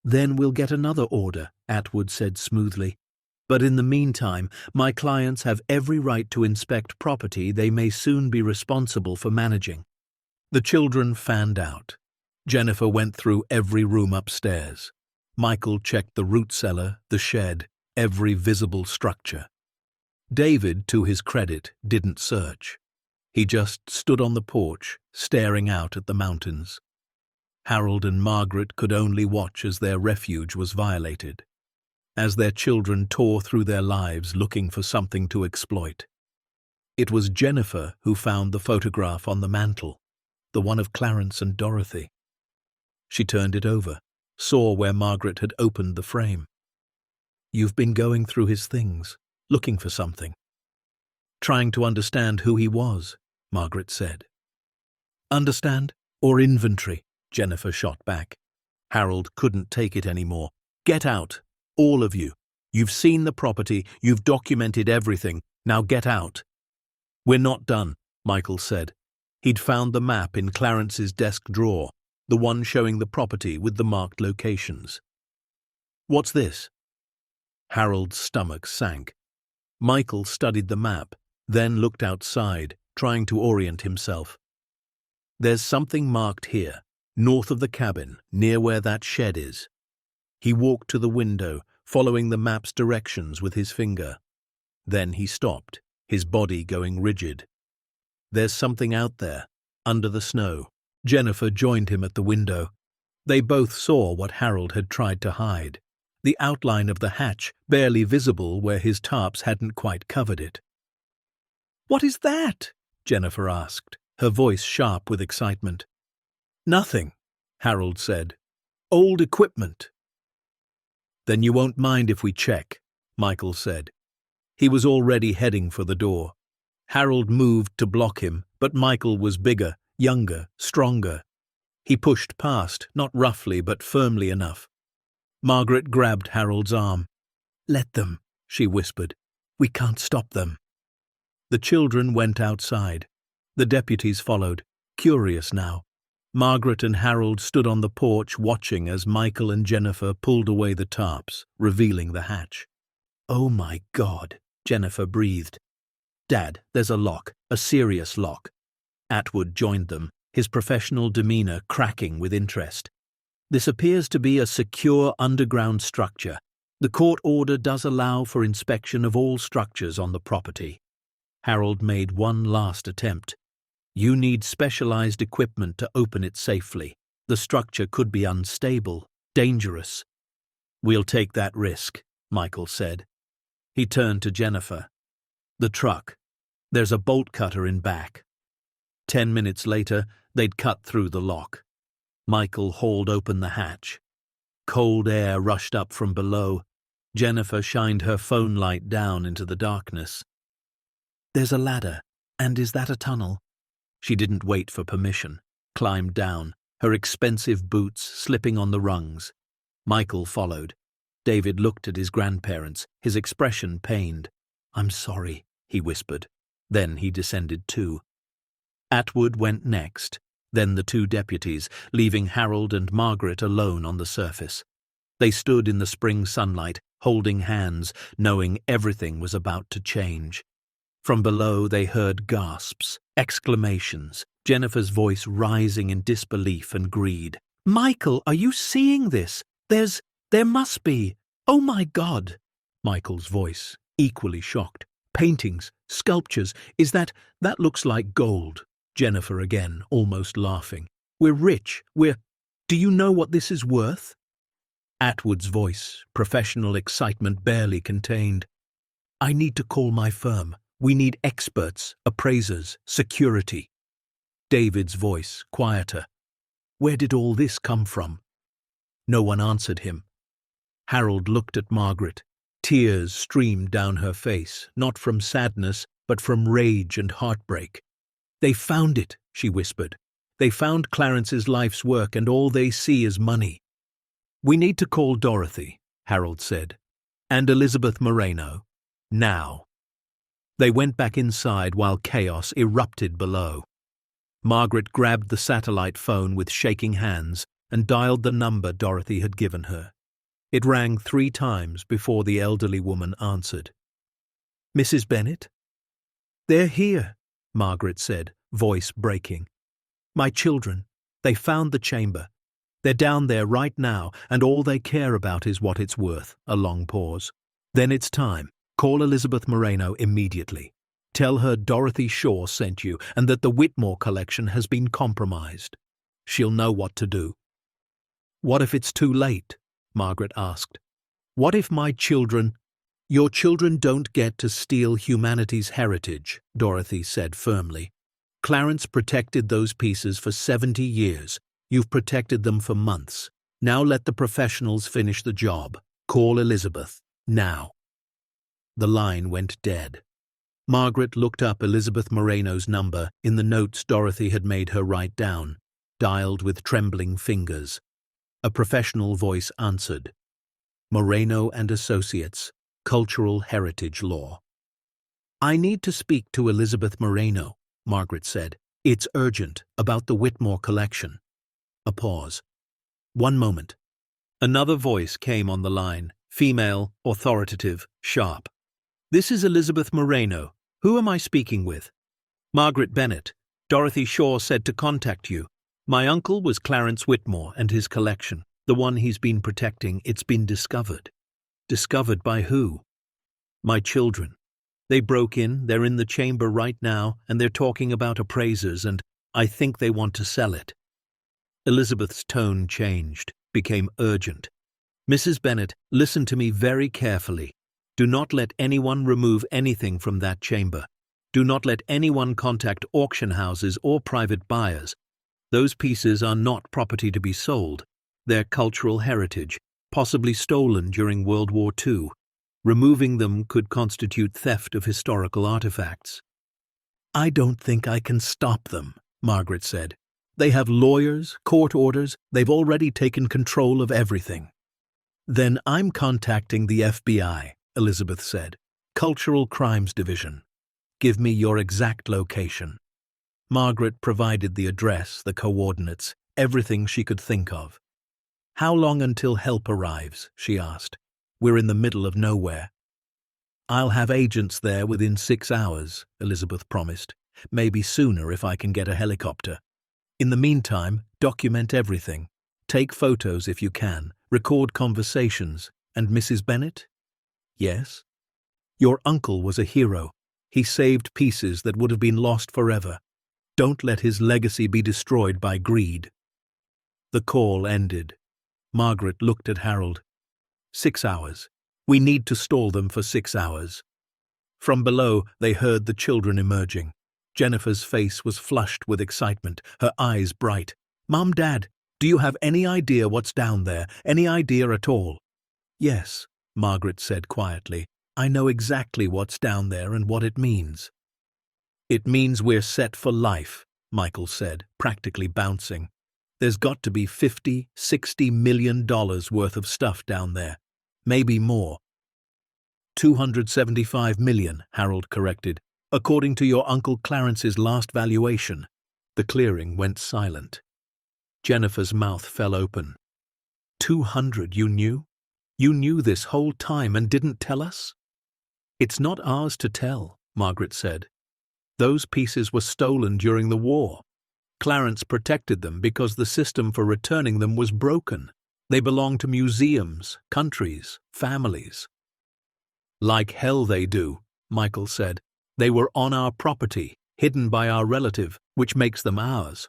"Then we'll get another order," Atwood said smoothly. "But in the meantime, my clients have every right to inspect property they may soon be responsible for managing." The children fanned out. Jennifer went through every room upstairs. Michael checked the root cellar, the shed, every visible structure. David, to his credit, didn't search. He just stood on the porch, staring out at the mountains. Harold and Margaret could only watch as their refuge was violated, as their children tore through their lives looking for something to exploit. It was Jennifer who found the photograph on the mantel, the one of Clarence and Dorothy. She turned it over, saw where Margaret had opened the frame. "You've been going through his things, looking for something." "Trying to understand who he was," Margaret said. "Understand or inventory?" Jennifer shot back. Harold couldn't take it anymore. "Get out, all of you. You've seen the property, you've documented everything. Now get out." "We're not done," Michael said. He'd found the map in Clarence's desk drawer, the one showing the property with the marked locations. "What's this?" Harold's stomach sank. Michael studied the map, then looked outside, trying to orient himself. "There's something marked here, north of the cabin, near where that shed is." He walked to the window, following the map's directions with his finger. Then he stopped, his body going rigid. "There's something out there, under the snow." Jennifer joined him at the window. They both saw what Harold had tried to hide, the outline of the hatch barely visible where his tarps hadn't quite covered it. "What is that?" Jennifer asked, her voice sharp with excitement. "Nothing," Harold said. "Old equipment." "Then you won't mind if we check," Michael said. He was already heading for the door. Harold moved to block him, but Michael was bigger, younger, stronger. He pushed past, not roughly but firmly enough. Margaret grabbed Harold's arm. "Let them," she whispered. "We can't stop them." The children went outside. The deputies followed, curious now. Margaret and Harold stood on the porch watching as Michael and Jennifer pulled away the tarps, revealing the hatch. "Oh my God," Jennifer breathed. "Dad, there's a lock, a serious lock." Atwood joined them, his professional demeanor cracking with interest. "This appears to be a secure underground structure. The court order does allow for inspection of all structures on the property." Harold made one last attempt. "You need specialized equipment to open it safely. The structure could be unstable, dangerous." "We'll take that risk," Michael said. He turned to Jennifer. "The truck. There's a bolt cutter in back." 10 minutes later, they'd cut through the lock. Michael hauled open the hatch. Cold air rushed up from below. Jennifer shined her phone light down into the darkness. "There's a ladder. And is that a tunnel?" She didn't wait for permission. Climbed down, her expensive boots slipping on the rungs. Michael followed. David looked at his grandparents, his expression pained. "I'm sorry," he whispered. Then he descended too. Atwood went next, then the two deputies, leaving Harold and Margaret alone on the surface. They stood in the spring sunlight, holding hands, knowing everything was about to change. From below they heard gasps, exclamations, Jennifer's voice rising in disbelief and greed. "Michael, are you seeing this? There must be. Oh my God!" Michael's voice, equally shocked. "Paintings, sculptures, that looks like gold." Jennifer again, almost laughing. "We're rich, do you know what this is worth?" Atwood's voice, professional excitement barely contained. "I need to call my firm. We need experts, appraisers, security." David's voice, quieter. "Where did all this come from?" No one answered him. Harold looked at Margaret. Tears streamed down her face, not from sadness, but from rage and heartbreak. "They found it," she whispered. "They found Clarence's life's work, and all they see is money." "We need to call Dorothy," Harold said. "And Elizabeth Moreno. Now." They went back inside while chaos erupted below. Margaret grabbed the satellite phone with shaking hands and dialed the number Dorothy had given her. It rang 3 times before the elderly woman answered. "Mrs. Bennet?" "They're here," Margaret said, voice breaking. "My children. They found the chamber. They're down there right now, and all they care about is what it's worth." A long pause. "Then it's time. Call Elizabeth Moreno immediately. Tell her Dorothy Shaw sent you and that the Whitmore collection has been compromised. She'll know what to do." "What if it's too late?" Margaret asked. "What if my children—" "Your children don't get to steal humanity's heritage," Dorothy said firmly. "Clarence protected those pieces for 70 years. You've protected them for months. Now let the professionals finish the job. Call Elizabeth. Now." The line went dead. Margaret looked up Elizabeth Moreno's number in the notes Dorothy had made her write down, dialed with trembling fingers. A professional voice answered. "Moreno and Associates, Cultural Heritage Law." "I need to speak to Elizabeth Moreno," Margaret said. "It's urgent, about the Whitmore collection." A pause. "One moment." Another voice came on the line, female, authoritative, sharp. "This is Elizabeth Moreno. Who am I speaking with?" "Margaret Bennet. Dorothy Shaw said to contact you. My uncle was Clarence Whitmore and his collection, the one he's been protecting. It's been discovered." "Discovered by who?" "My children. They broke in, they're in the chamber right now, and they're talking about appraisers, and I think they want to sell it." Elizabeth's tone changed, became urgent. "Mrs. Bennet, listen to me very carefully. Do not let anyone remove anything from that chamber. Do not let anyone contact auction houses or private buyers. Those pieces are not property to be sold. They're cultural heritage, possibly stolen during World War II. Removing them could constitute theft of historical artifacts." "I don't think I can stop them," Margaret said. "They have lawyers, court orders, they've already taken control of everything." "Then I'm contacting the FBI," Elizabeth said. "Cultural Crimes Division. Give me your exact location." Margaret provided the address, the coordinates, everything she could think of. "How long until help arrives?" she asked. "We're in the middle of nowhere." "I'll have agents there within 6 hours," Elizabeth promised. maybe sooner if I can get a helicopter. In the meantime, document everything. Take photos if you can, record conversations. And Mrs. Bennet? Yes? Your uncle was a hero. He saved pieces that would have been lost forever. Don't let his legacy be destroyed by greed. The call ended. Margaret looked at Harold. 6 hours. We need to stall them for 6 hours. From below, they heard the children emerging. Jennifer's face was flushed with excitement, her eyes bright. Mom, Dad, do you have any idea what's down there? Any idea at all? Yes, Margaret said quietly. I know exactly what's down there and what it means. It means we're set for life, Michael said, practically bouncing. There's got to be $50, $60 million worth of stuff down there. Maybe more. 275 million, Harold corrected, according to your Uncle Clarence's last valuation. The clearing went silent. Jennifer's mouth fell open. 200, you knew? You knew this whole time and didn't tell us? It's not ours to tell, Margaret said. Those pieces were stolen during the war. Clarence protected them because the system for returning them was broken. They belong to museums, countries, families. Like hell they do, Michael said. They were on our property, hidden by our relative, which makes them ours.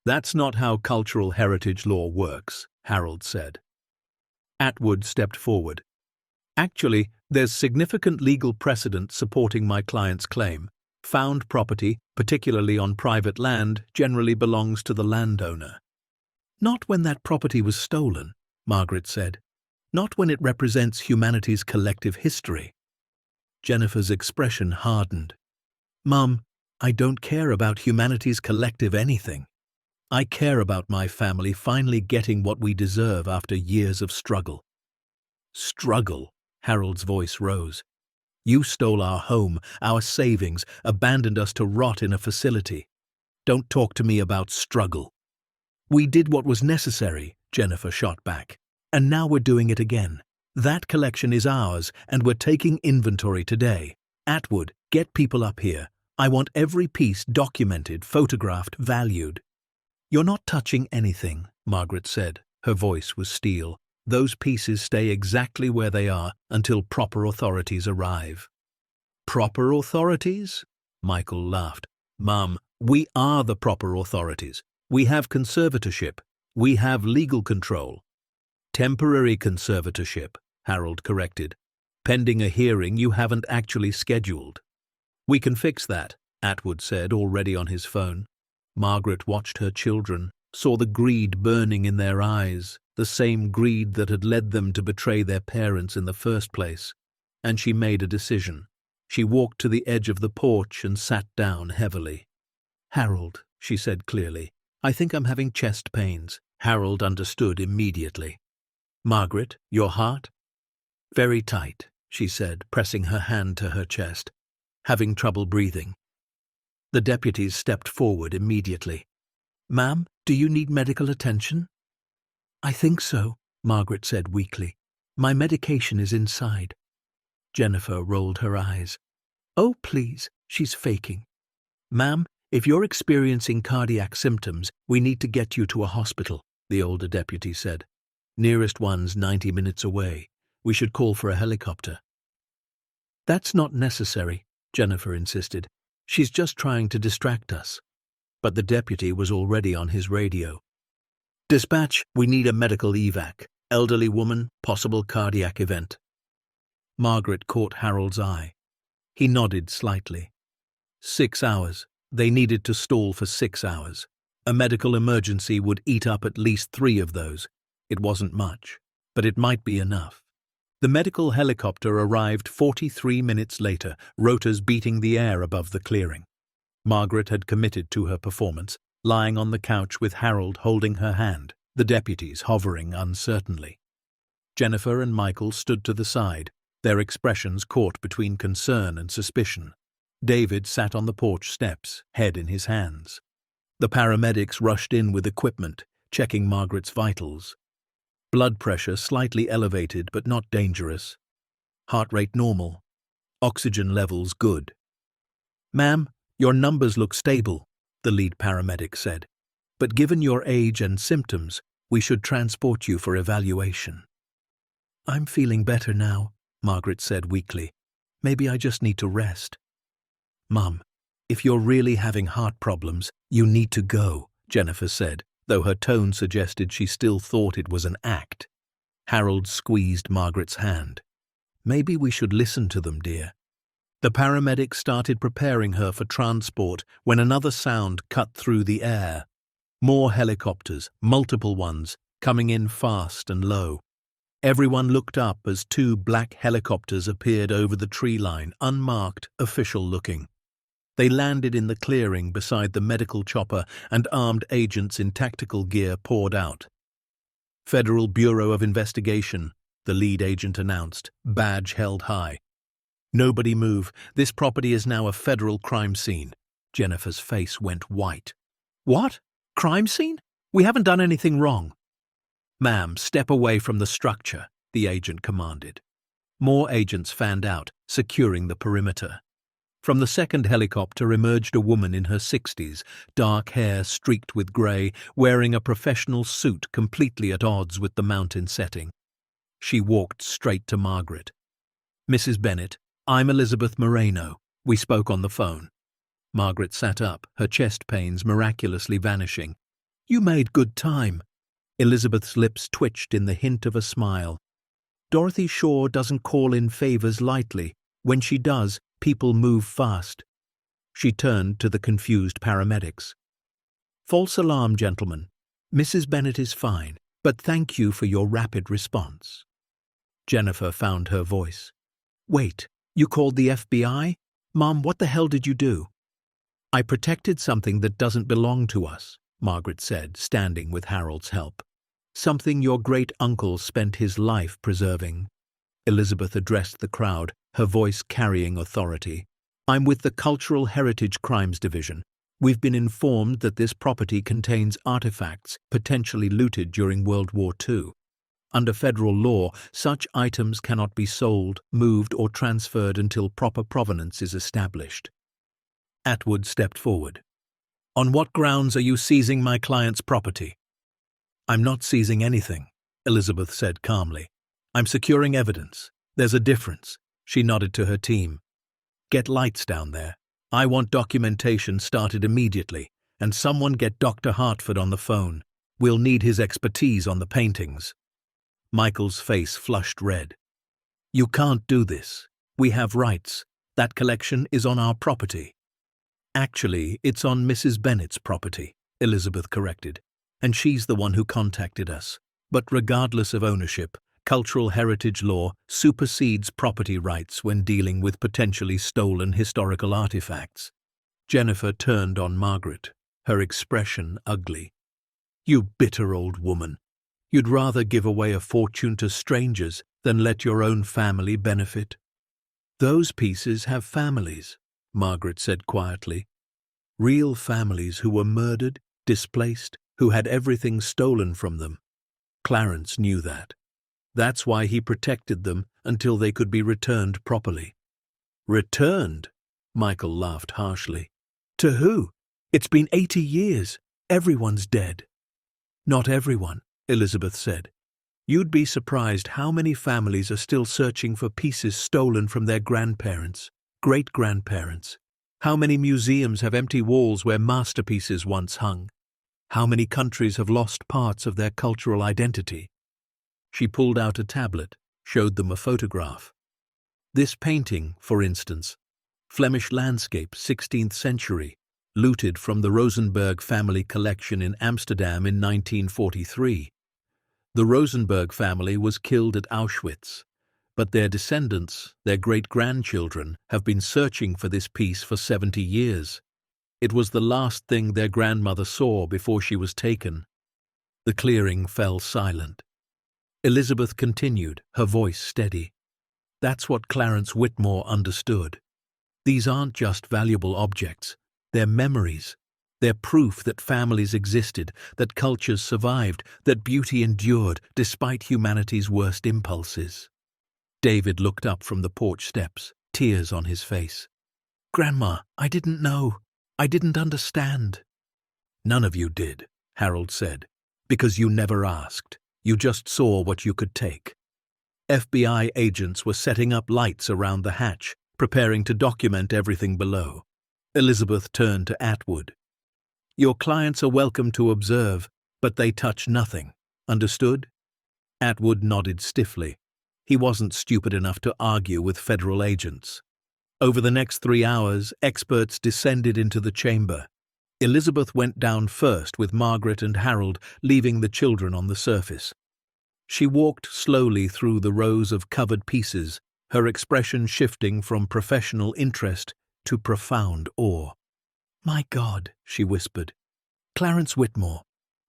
That's not how cultural heritage law works, Harold said. Atwood stepped forward. Actually, there's significant legal precedent supporting my client's claim. Found property, particularly on private land, generally belongs to the landowner. Not when that property was stolen, Margaret said. Not when it represents humanity's collective history. Jennifer's expression hardened. Mum, I don't care about humanity's collective anything. I care about my family finally getting what we deserve after years of struggle. Struggle, Harold's voice rose. You stole our home, our savings, abandoned us to rot in a facility. Don't talk to me about struggle. We did what was necessary, Jennifer shot back. And now we're doing it again. That collection is ours, and we're taking inventory today. Atwood, get people up here. I want every piece documented, photographed, valued. You're not touching anything, Margaret said. Her voice was steel. Those pieces stay exactly where they are until proper authorities arrive. Proper authorities? Michael laughed. Mum, we are the proper authorities. We have conservatorship. We have legal control. Temporary conservatorship, Harold corrected. Pending a hearing you haven't actually scheduled. We can fix that, Atwood said, already on his phone. Margaret watched her children, saw the greed burning in their eyes, the same greed that had led them to betray their parents in the first place, and she made a decision. She walked to the edge of the porch and sat down heavily. Harold, she said clearly, I think I'm having chest pains. Harold understood immediately. Margaret, your heart? Very tight, she said, pressing her hand to her chest. Having trouble breathing. The deputies stepped forward immediately. Ma'am, do you need medical attention? I think so, Margaret said weakly. My medication is inside. Jennifer rolled her eyes. Oh, please, she's faking. Ma'am, if you're experiencing cardiac symptoms, we need to get you to a hospital, the older deputy said. Nearest one's 90 minutes away. We should call for a helicopter. That's not necessary, Jennifer insisted. She's just trying to distract us. But the deputy was already on his radio. Dispatch, we need a medical evac. Elderly woman, possible cardiac event. Margaret caught Harold's eye. He nodded slightly. 6 hours. They needed to stall for 6 hours. A medical emergency would eat up at least 3 of those. It wasn't much, but it might be enough. The medical helicopter arrived 43 minutes later, rotors beating the air above the clearing. Margaret had committed to her performance, lying on the couch with Harold holding her hand, the deputies hovering uncertainly. Jennifer and Michael stood to the side, their expressions caught between concern and suspicion. David sat on the porch steps, head in his hands. The paramedics rushed in with equipment, checking Margaret's vitals. Blood pressure slightly elevated but not dangerous. Heart rate normal. Oxygen levels good. Ma'am, Your numbers look stable, the lead paramedic said. But given your age and symptoms, we should transport you for evaluation. I'm feeling better now, Margaret said weakly. Maybe I just need to rest. Mum, if you're really having heart problems, you need to go, Jennifer said, though her tone suggested she still thought it was an act. Harold squeezed Margaret's hand. Maybe we should listen to them, dear. The paramedic started preparing her for transport when another sound cut through the air. More helicopters, multiple ones, coming in fast and low. Everyone looked up as two black helicopters appeared over the tree line, unmarked, official-looking. They landed in the clearing beside the medical chopper, and armed agents in tactical gear poured out. Federal Bureau of Investigation, the lead agent announced, badge held high. Nobody move. This property is now a federal crime scene. Jennifer's face went white. What? Crime scene? We haven't done anything wrong. Ma'am, step away from the structure, the agent commanded. More agents fanned out, securing the perimeter. From the second helicopter emerged a woman in her 60s, dark hair streaked with grey, wearing a professional suit completely at odds with the mountain setting. She walked straight to Margaret. Mrs. Bennett, I'm Elizabeth Moreno. We spoke on the phone. Margaret sat up, her chest pains miraculously vanishing. You made good time. Elizabeth's lips twitched in the hint of a smile. Dorothy Shaw doesn't call in favors lightly. When she does, people move fast. She turned to the confused paramedics. False alarm, gentlemen. Mrs. Bennett is fine, but thank you for your rapid response. Jennifer found her voice. Wait, you called the FBI? Mom, what the hell did you do? I protected something that doesn't belong to us, Margaret said, standing with Harold's help. Something your great-uncle spent his life preserving. Elizabeth addressed the crowd, her voice carrying authority. I'm with the Cultural Heritage Crimes Division. We've been informed that this property contains artifacts potentially looted during World War II. Under federal law, such items cannot be sold, moved, or transferred until proper provenance is established. Atwood stepped forward. On what grounds are you seizing my client's property? I'm not seizing anything, Elizabeth said calmly. I'm securing evidence. There's a difference. She nodded to her team. Get lights down there. I want documentation started immediately, and someone get Dr. Hartford on the phone. We'll need his expertise on the paintings. Michael's face flushed red. You can't do this. We have rights. That collection is on our property. Actually, it's on Mrs. Bennett's property, Elizabeth corrected, and she's the one who contacted us. But regardless of ownership, cultural heritage law supersedes property rights when dealing with potentially stolen historical artifacts. Jennifer turned on Margaret, her expression ugly. You bitter old woman. You'd rather give away a fortune to strangers than let your own family benefit. Those pieces have families, Margaret said quietly. Real families who were murdered, displaced, who had everything stolen from them. Clarence knew that. That's why he protected them until they could be returned properly. Returned? Michael laughed harshly. To who? It's been 80 years. Everyone's dead. Not everyone, Elizabeth said. You'd be surprised how many families are still searching for pieces stolen from their grandparents, great-grandparents. How many museums have empty walls where masterpieces once hung? How many countries have lost parts of their cultural identity? She pulled out a tablet, showed them a photograph. This painting, for instance, Flemish landscape, 16th century, looted from the Rosenberg family collection in Amsterdam in 1943. The Rosenberg family was killed at Auschwitz, but their descendants, their great-grandchildren, have been searching for this piece for 70 years. It was the last thing their grandmother saw before she was taken. The clearing fell silent. Elizabeth continued, her voice steady. That's what Clarence Whitmore understood. These aren't just valuable objects. They're memories. They're proof that families existed, that cultures survived, that beauty endured despite humanity's worst impulses. David looked up from the porch steps, tears on his face. Grandma, I didn't know. I didn't understand. None of you did, Harold said, because you never asked. You just saw what you could take. FBI agents were setting up lights around the hatch, preparing to document everything below. Elizabeth turned to Atwood. Your clients are welcome to observe, but they touch nothing. Understood? Atwood nodded stiffly. He wasn't stupid enough to argue with federal agents. Over the next 3 hours, experts descended into the chamber. Elizabeth went down first with Margaret and Harold, leaving the children on the surface. She walked slowly through the rows of covered pieces, her expression shifting from professional interest to profound awe. My God, she whispered. Clarence Whitmore.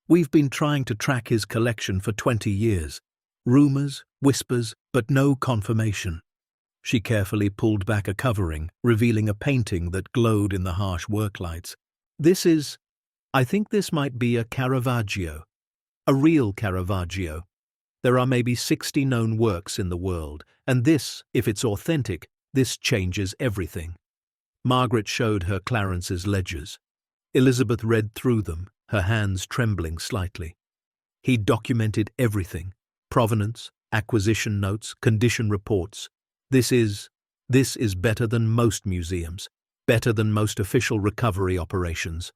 We've been trying to track his collection for 20 years. Rumors, whispers, but no confirmation. She carefully pulled back a covering, revealing a painting that glowed in the harsh worklights. I think this might be a Caravaggio. A real Caravaggio. There are maybe 60 known works in the world, and this, if it's authentic, this changes everything. Margaret showed her Clarence's ledgers. Elizabeth read through them, her hands trembling slightly. He documented everything: provenance, acquisition notes, condition reports. This is better than most museums, better than most official recovery operations.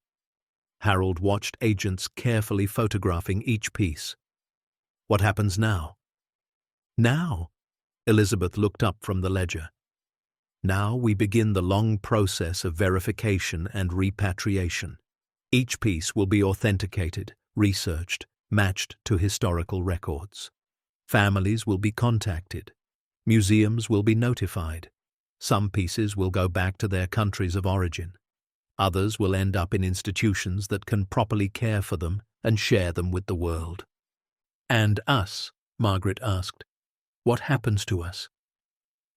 Harold watched agents carefully photographing each piece. What happens now? Now? Elizabeth looked up from the ledger. Now we begin the long process of verification and repatriation. Each piece will be authenticated, researched, matched to historical records. Families will be contacted. Museums will be notified. Some pieces will go back to their countries of origin. Others will end up in institutions that can properly care for them and share them with the world. And us? Margaret asked. What happens to us?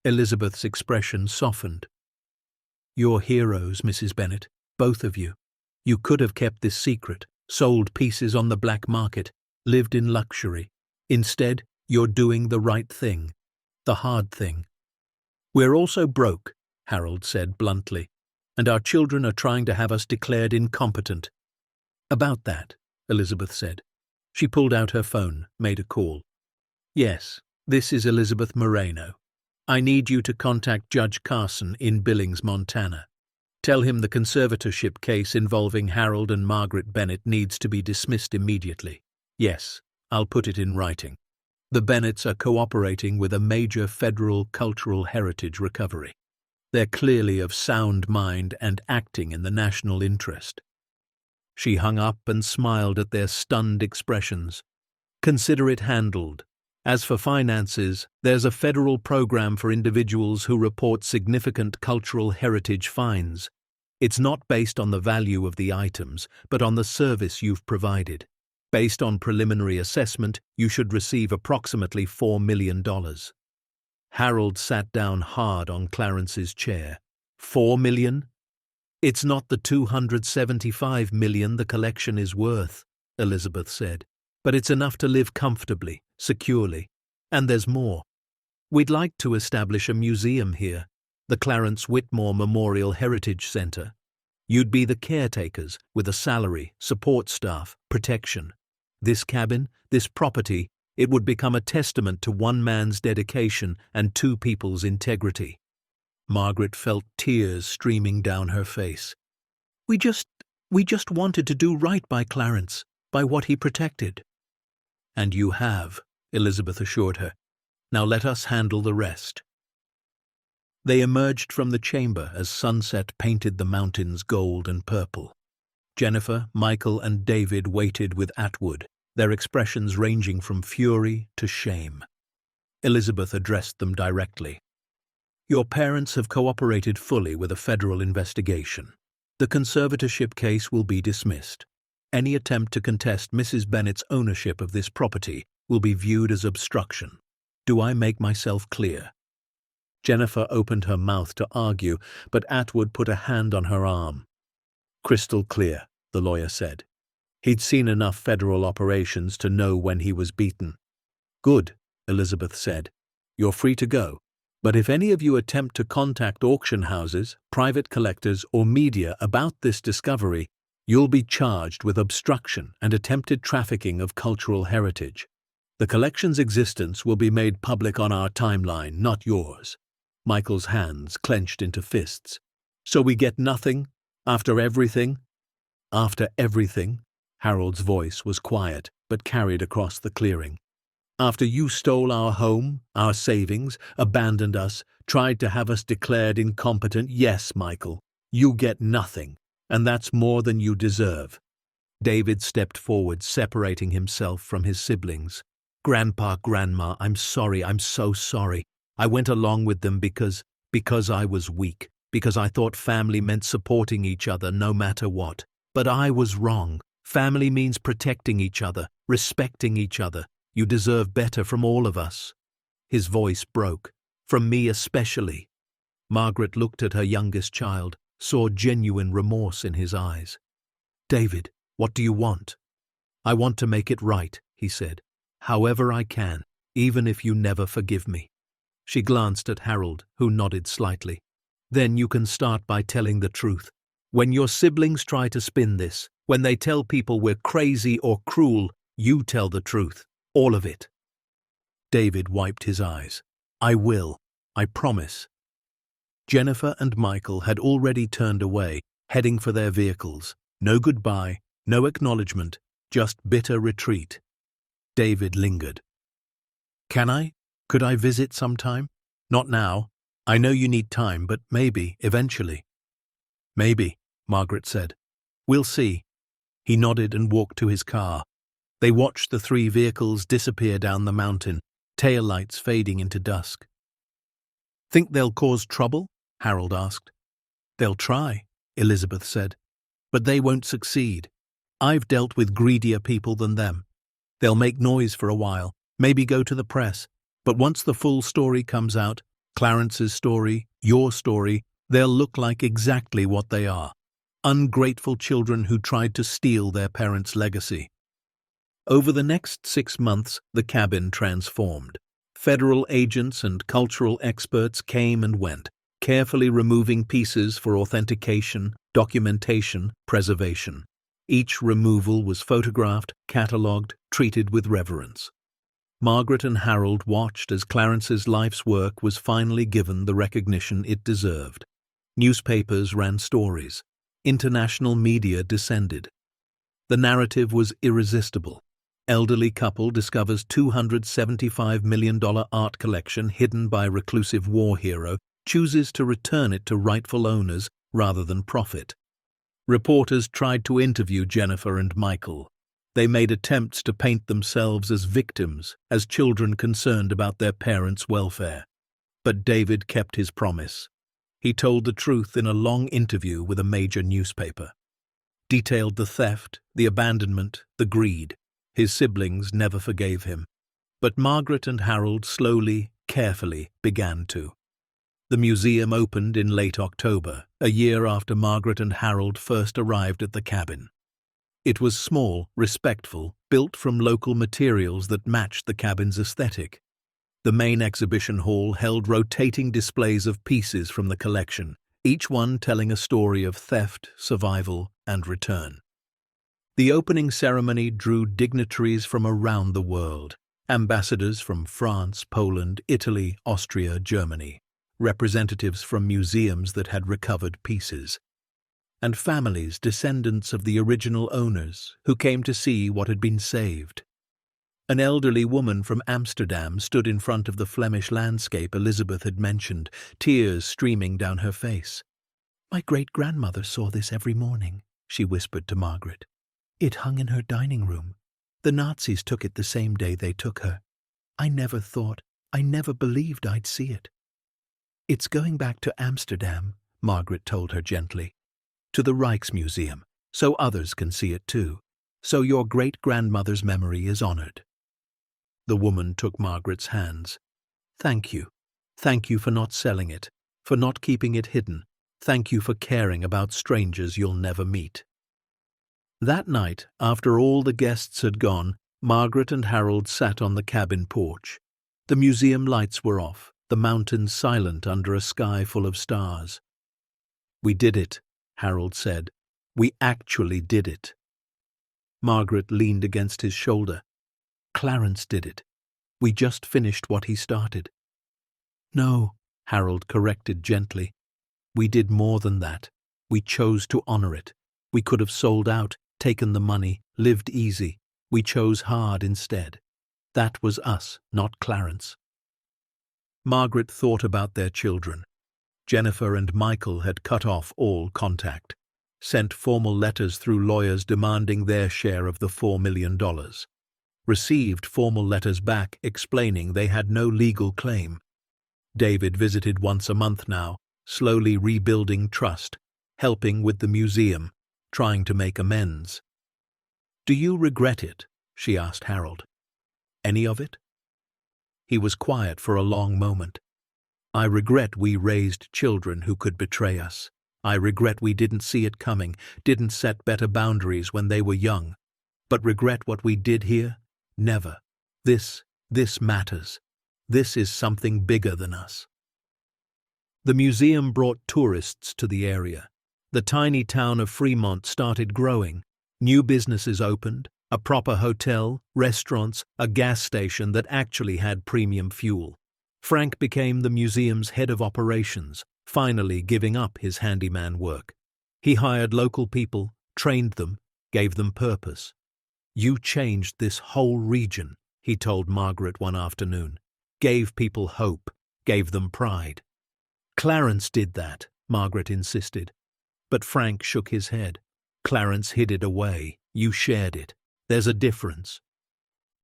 Elizabeth's expression softened. You're heroes, Mrs. Bennet, both of you. You could have kept this secret, sold pieces on the black market, lived in luxury. Instead, you're doing the right thing, the hard thing. We're also broke, Harold said bluntly, and our children are trying to have us declared incompetent. About that, Elizabeth said. She pulled out her phone, made a call. Yes, this is Elizabeth Moreno. I need you to contact Judge Carson in Billings, Montana. Tell him the conservatorship case involving Harold and Margaret Bennet needs to be dismissed immediately. Yes, I'll put it in writing. The Bennets are cooperating with a major federal cultural heritage recovery. They're clearly of sound mind and acting in the national interest. She hung up and smiled at their stunned expressions. Consider it handled. As for finances, there's a federal program for individuals who report significant cultural heritage finds. It's not based on the value of the items, but on the service you've provided. Based on preliminary assessment, you should receive approximately $4 million. Harold sat down hard on Clarence's chair. $4 million? It's not the $275 million the collection is worth, Elizabeth said, but it's enough to live comfortably, securely. And there's more. We'd like to establish a museum here, the Clarence Whitmore Memorial Heritage Center. You'd be the caretakers with a salary, support staff, protection. This cabin, this property, it would become a testament to one man's dedication and two people's integrity. Margaret felt tears streaming down her face. We just wanted to do right by Clarence, by what he protected. And you have, Elizabeth assured her. Now let us handle the rest. They emerged from the chamber as sunset painted the mountains gold and purple. Jennifer, Michael, and David waited with Atwood, their expressions ranging from fury to shame. Elizabeth addressed them directly. Your parents have cooperated fully with a federal investigation. The conservatorship case will be dismissed. Any attempt to contest Mrs. Bennet's ownership of this property will be viewed as obstruction. Do I make myself clear? Jennifer opened her mouth to argue, but Atwood put a hand on her arm. Crystal clear, the lawyer said. He'd seen enough federal operations to know when he was beaten. Good, Elizabeth said. You're free to go. But if any of you attempt to contact auction houses, private collectors, or media about this discovery, you'll be charged with obstruction and attempted trafficking of cultural heritage. The collection's existence will be made public on our timeline, not yours." Michael's hands clenched into fists. "So we get nothing? After everything?" "After everything?" Harold's voice was quiet, but carried across the clearing. "After you stole our home, our savings, abandoned us, tried to have us declared incompetent, yes, Michael, you get nothing, and that's more than you deserve." David stepped forward, separating himself from his siblings. "Grandpa, Grandma, I'm sorry, I'm so sorry. I went along with them because I was weak, because I thought family meant supporting each other no matter what. But I was wrong. Family means protecting each other, respecting each other. You deserve better from all of us." His voice broke. "From me especially." Margaret looked at her youngest child, saw genuine remorse in his eyes. "David, what do you want?" "I want to make it right," he said. "However I can, even if you never forgive me." She glanced at Harold, who nodded slightly. "Then you can start by telling the truth. When your siblings try to spin this, when they tell people we're crazy or cruel, you tell the truth. All of it." David wiped his eyes. "I will. I promise." Jennifer and Michael had already turned away, heading for their vehicles. No goodbye, no acknowledgement, just bitter retreat. David lingered. Could I visit sometime? Not now. I know you need time, but maybe, eventually." "Maybe," Margaret said. "We'll see." He nodded and walked to his car. They watched the 3 vehicles disappear down the mountain, taillights fading into dusk. "Think they'll cause trouble?" Harold asked. "They'll try," Elizabeth said. "But they won't succeed. I've dealt with greedier people than them. They'll make noise for a while, maybe go to the press. But once the full story comes out, Clarence's story, your story, they'll look like exactly what they are. Ungrateful children who tried to steal their parents' legacy." Over the next 6 months, the cabin transformed. Federal agents and cultural experts came and went, carefully removing pieces for authentication, documentation, preservation. Each removal was photographed, catalogued, treated with reverence. Margaret and Harold watched as Clarence's life's work was finally given the recognition it deserved. Newspapers ran stories. International media descended. The narrative was irresistible. Elderly couple discovers $275 million art collection hidden by reclusive war hero, chooses to return it to rightful owners rather than profit. Reporters tried to interview Jennifer and Michael. They made attempts to paint themselves as victims, as children concerned about their parents' welfare. But David kept his promise. He told the truth in a long interview with a major newspaper. Detailed the theft, the abandonment, the greed. His siblings never forgave him. But Margaret and Harold slowly, carefully began to. The museum opened in late October, a year after Margaret and Harold first arrived at the cabin. It was small, respectful, built from local materials that matched the cabin's aesthetic. The main exhibition hall held rotating displays of pieces from the collection, each one telling a story of theft, survival, and return. The opening ceremony drew dignitaries from around the world, ambassadors from France, Poland, Italy, Austria, Germany, representatives from museums that had recovered pieces, and families, descendants of the original owners, who came to see what had been saved. An elderly woman from Amsterdam stood in front of the Flemish landscape Elizabeth had mentioned, tears streaming down her face. "My great-grandmother saw this every morning," she whispered to Margaret. "It hung in her dining room. The Nazis took it the same day they took her. I never believed I'd see it." "It's going back to Amsterdam," Margaret told her gently. "To the Rijksmuseum, so others can see it too. So your great-grandmother's memory is honored." The woman took Margaret's hands. "Thank you. Thank you for not selling it, for not keeping it hidden. Thank you for caring about strangers you'll never meet." That night, after all the guests had gone, Margaret and Harold sat on the cabin porch. The museum lights were off, the mountains silent under a sky full of stars. "We did it," Harold said. "We actually did it." Margaret leaned against his shoulder. "Clarence did it. We just finished what he started." "No," Harold corrected gently. "We did more than that. We chose to honor it. We could have sold out, taken the money, lived easy. We chose hard instead. That was us, not Clarence." Margaret thought about their children. Jennifer and Michael had cut off all contact, sent formal letters through lawyers demanding their share of the $4 million. Received formal letters back explaining they had no legal claim. David visited once a month now, slowly rebuilding trust, helping with the museum, trying to make amends. "Do you regret it?" she asked Harold. "Any of it?" He was quiet for a long moment. "I regret we raised children who could betray us. I regret we didn't see it coming, didn't set better boundaries when they were young. But regret what we did here? Never. This matters. This is something bigger than us." The museum brought tourists to the area. The tiny town of Fremont started growing. New businesses opened, a proper hotel, restaurants, a gas station that actually had premium fuel. Frank became the museum's head of operations, finally giving up his handyman work. He hired local people, trained them, gave them purpose. "You changed this whole region," he told Margaret one afternoon. "Gave people hope, gave them pride." "Clarence did that," Margaret insisted. But Frank shook his head. "Clarence hid it away. You shared it. There's a difference."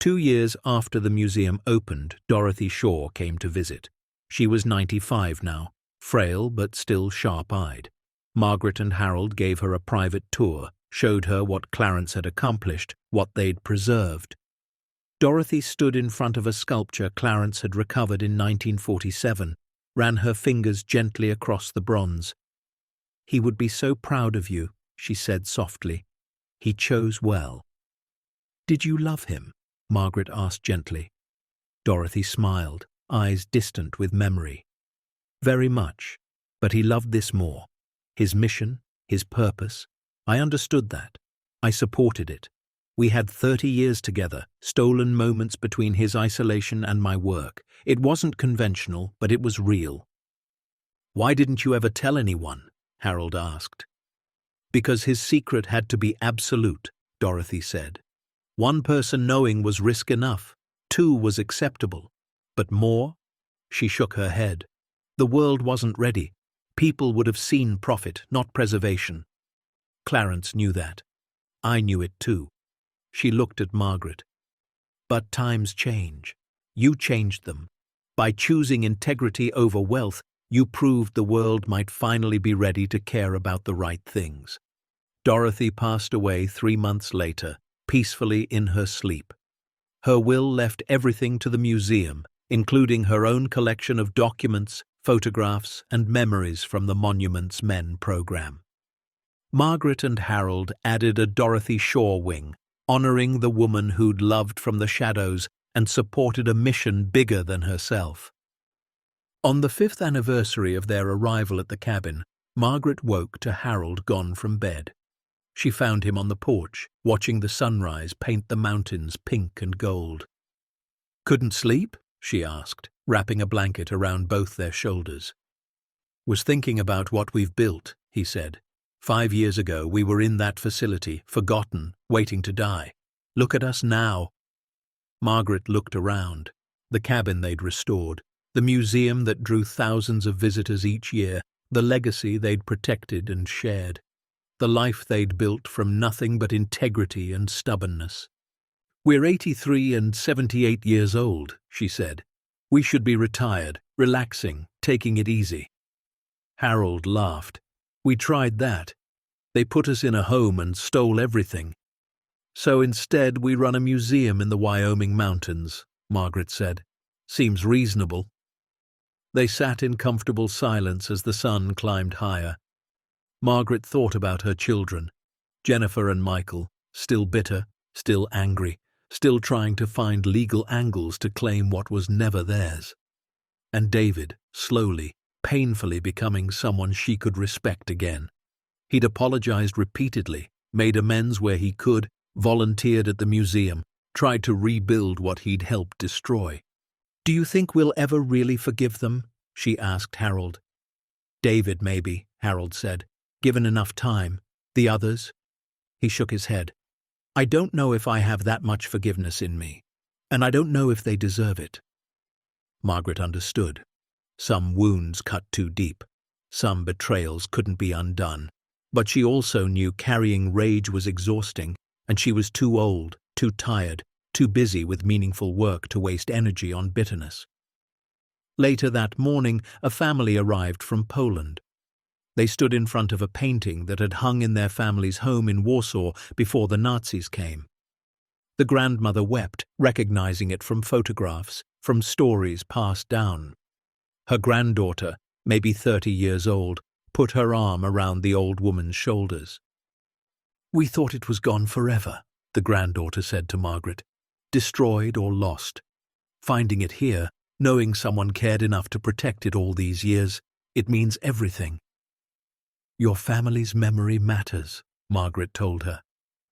2 years after the museum opened, Dorothy Shaw came to visit. She was 95 now, frail but still sharp-eyed. Margaret and Harold gave her a private tour, showed her what Clarence had accomplished, what they'd preserved. Dorothy stood in front of a sculpture Clarence had recovered in 1947, ran her fingers gently across the bronze. "He would be so proud of you," she said softly. "He chose well." "Did you love him?" Margaret asked gently. Dorothy smiled, eyes distant with memory. "Very much, but he loved this more. His mission, his purpose. I understood that. I supported it. We had 30 years together, stolen moments between his isolation and my work. It wasn't conventional, but it was real." "Why didn't you ever tell anyone?" Harold asked. "Because his secret had to be absolute," Dorothy said. "One person knowing was risk enough. 2 was acceptable. But more?" She shook her head. "The world wasn't ready. People would have seen profit, not preservation. Clarence knew that. I knew it too." She looked at Margaret. "But times change. You changed them. By choosing integrity over wealth, you proved the world might finally be ready to care about the right things." Dorothy passed away 3 months later, peacefully in her sleep. Her will left everything to the museum, including her own collection of documents, photographs, and memories from the Monuments Men program. Margaret and Harold added a Dorothy Shaw wing, honoring the woman who'd loved from the shadows and supported a mission bigger than herself. On the 5th anniversary of their arrival at the cabin, Margaret woke to Harold gone from bed. She found him on the porch, watching the sunrise paint the mountains pink and gold. "Couldn't sleep?" she asked, wrapping a blanket around both their shoulders. "Was thinking about what we've built," he said. 5 years ago we were in that facility, forgotten, waiting to die. Look at us now." Margaret looked around. The cabin they'd restored, the museum that drew thousands of visitors each year, the legacy they'd protected and shared, the life they'd built from nothing but integrity and stubbornness. "We're 83 and 78 years old," she said. "We should be retired, relaxing, taking it easy." Harold laughed. "We tried that. They put us in a home and stole everything. So instead we run a museum in the Wyoming mountains," Margaret said. "Seems reasonable." They sat in comfortable silence as the sun climbed higher. Margaret thought about her children, Jennifer and Michael, still bitter, still angry, still trying to find legal angles to claim what was never theirs. and David, slowly, painfully becoming someone she could respect again. He'd apologized repeatedly, made amends where he could, volunteered at the museum, tried to rebuild what he'd helped destroy. "Do you think we'll ever really forgive them?" she asked Harold. "David, maybe," Harold said, "given enough time. The others?" He shook his head. "I don't know if I have that much forgiveness in me, and I don't know if they deserve it." Margaret understood. Some wounds cut too deep, some betrayals couldn't be undone, but she also knew carrying rage was exhausting, and she was too old, too tired, too busy with meaningful work to waste energy on bitterness. Later that morning, a family arrived from Poland. They stood in front of a painting that had hung in their family's home in Warsaw before the Nazis came. The grandmother wept, recognizing it from photographs, from stories passed down. Her granddaughter, maybe 30 years old, put her arm around the old woman's shoulders. "We thought it was gone forever," the granddaughter said to Margaret. "Destroyed or lost. Finding it here, knowing someone cared enough to protect it all these years, it means everything." "Your family's memory matters," Margaret told her.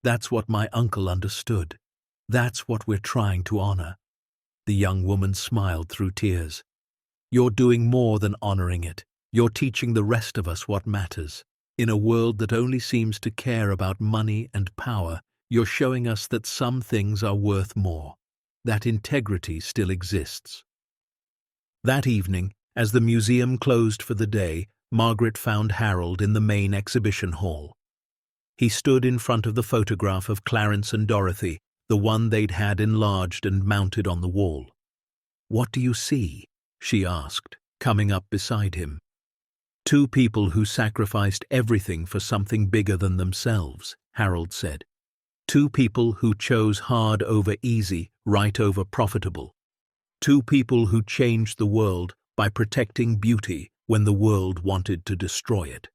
"That's what my uncle understood. That's what we're trying to honor." The young woman smiled through tears. "You're doing more than honoring it. You're teaching the rest of us what matters. In a world that only seems to care about money and power, you're showing us that some things are worth more, that integrity still exists." That evening, as the museum closed for the day, Margaret found Harold in the main exhibition hall. He stood in front of the photograph of Clarence and Dorothy, the one they'd had enlarged and mounted on the wall. "What do you see?" she asked, coming up beside him. "Two people who sacrificed everything for something bigger than themselves," Harold said. "Two people who chose hard over easy, right over profitable. Two people who changed the world by protecting beauty when the world wanted to destroy it."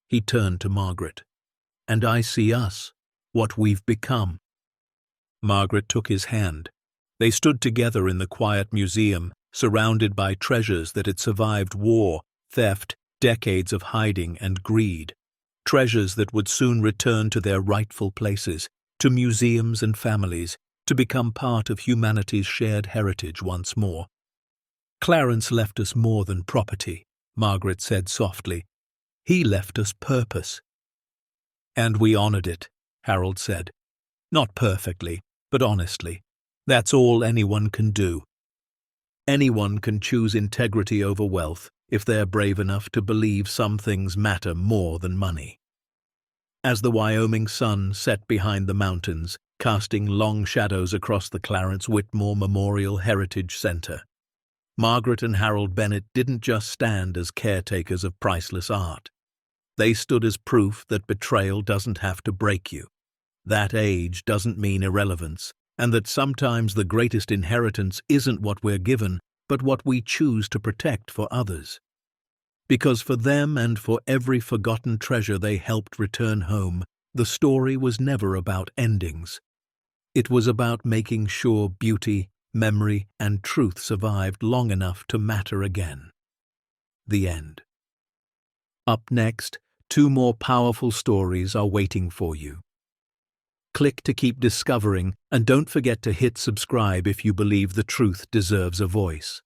He turned to Margaret. "And I see us, what we've become." Margaret took his hand. They stood together in the quiet museum, surrounded by treasures that had survived war, theft, decades of hiding and greed. Treasures that would soon return to their rightful places, to museums and families, to become part of humanity's shared heritage once more. "Clarence left us more than property," Margaret said softly. "He left us purpose." "And we honored it," Harold said. "Not perfectly, but honestly. That's all anyone can do. Anyone can choose integrity over wealth if they're brave enough to believe some things matter more than money." As the Wyoming sun set behind the mountains, casting long shadows across the Clarence Whitmore Memorial Heritage Center, Margaret and Harold Bennett didn't just stand as caretakers of priceless art. They stood as proof that betrayal doesn't have to break you, that age doesn't mean irrelevance, and that sometimes the greatest inheritance isn't what we're given, but what we choose to protect for others. Because for them and for every forgotten treasure they helped return home, the story was never about endings. It was about making sure beauty, memory, and truth survived long enough to matter again. The end. Up next, 2 more powerful stories are waiting for you. Click to keep discovering, and don't forget to hit subscribe if you believe the truth deserves a voice.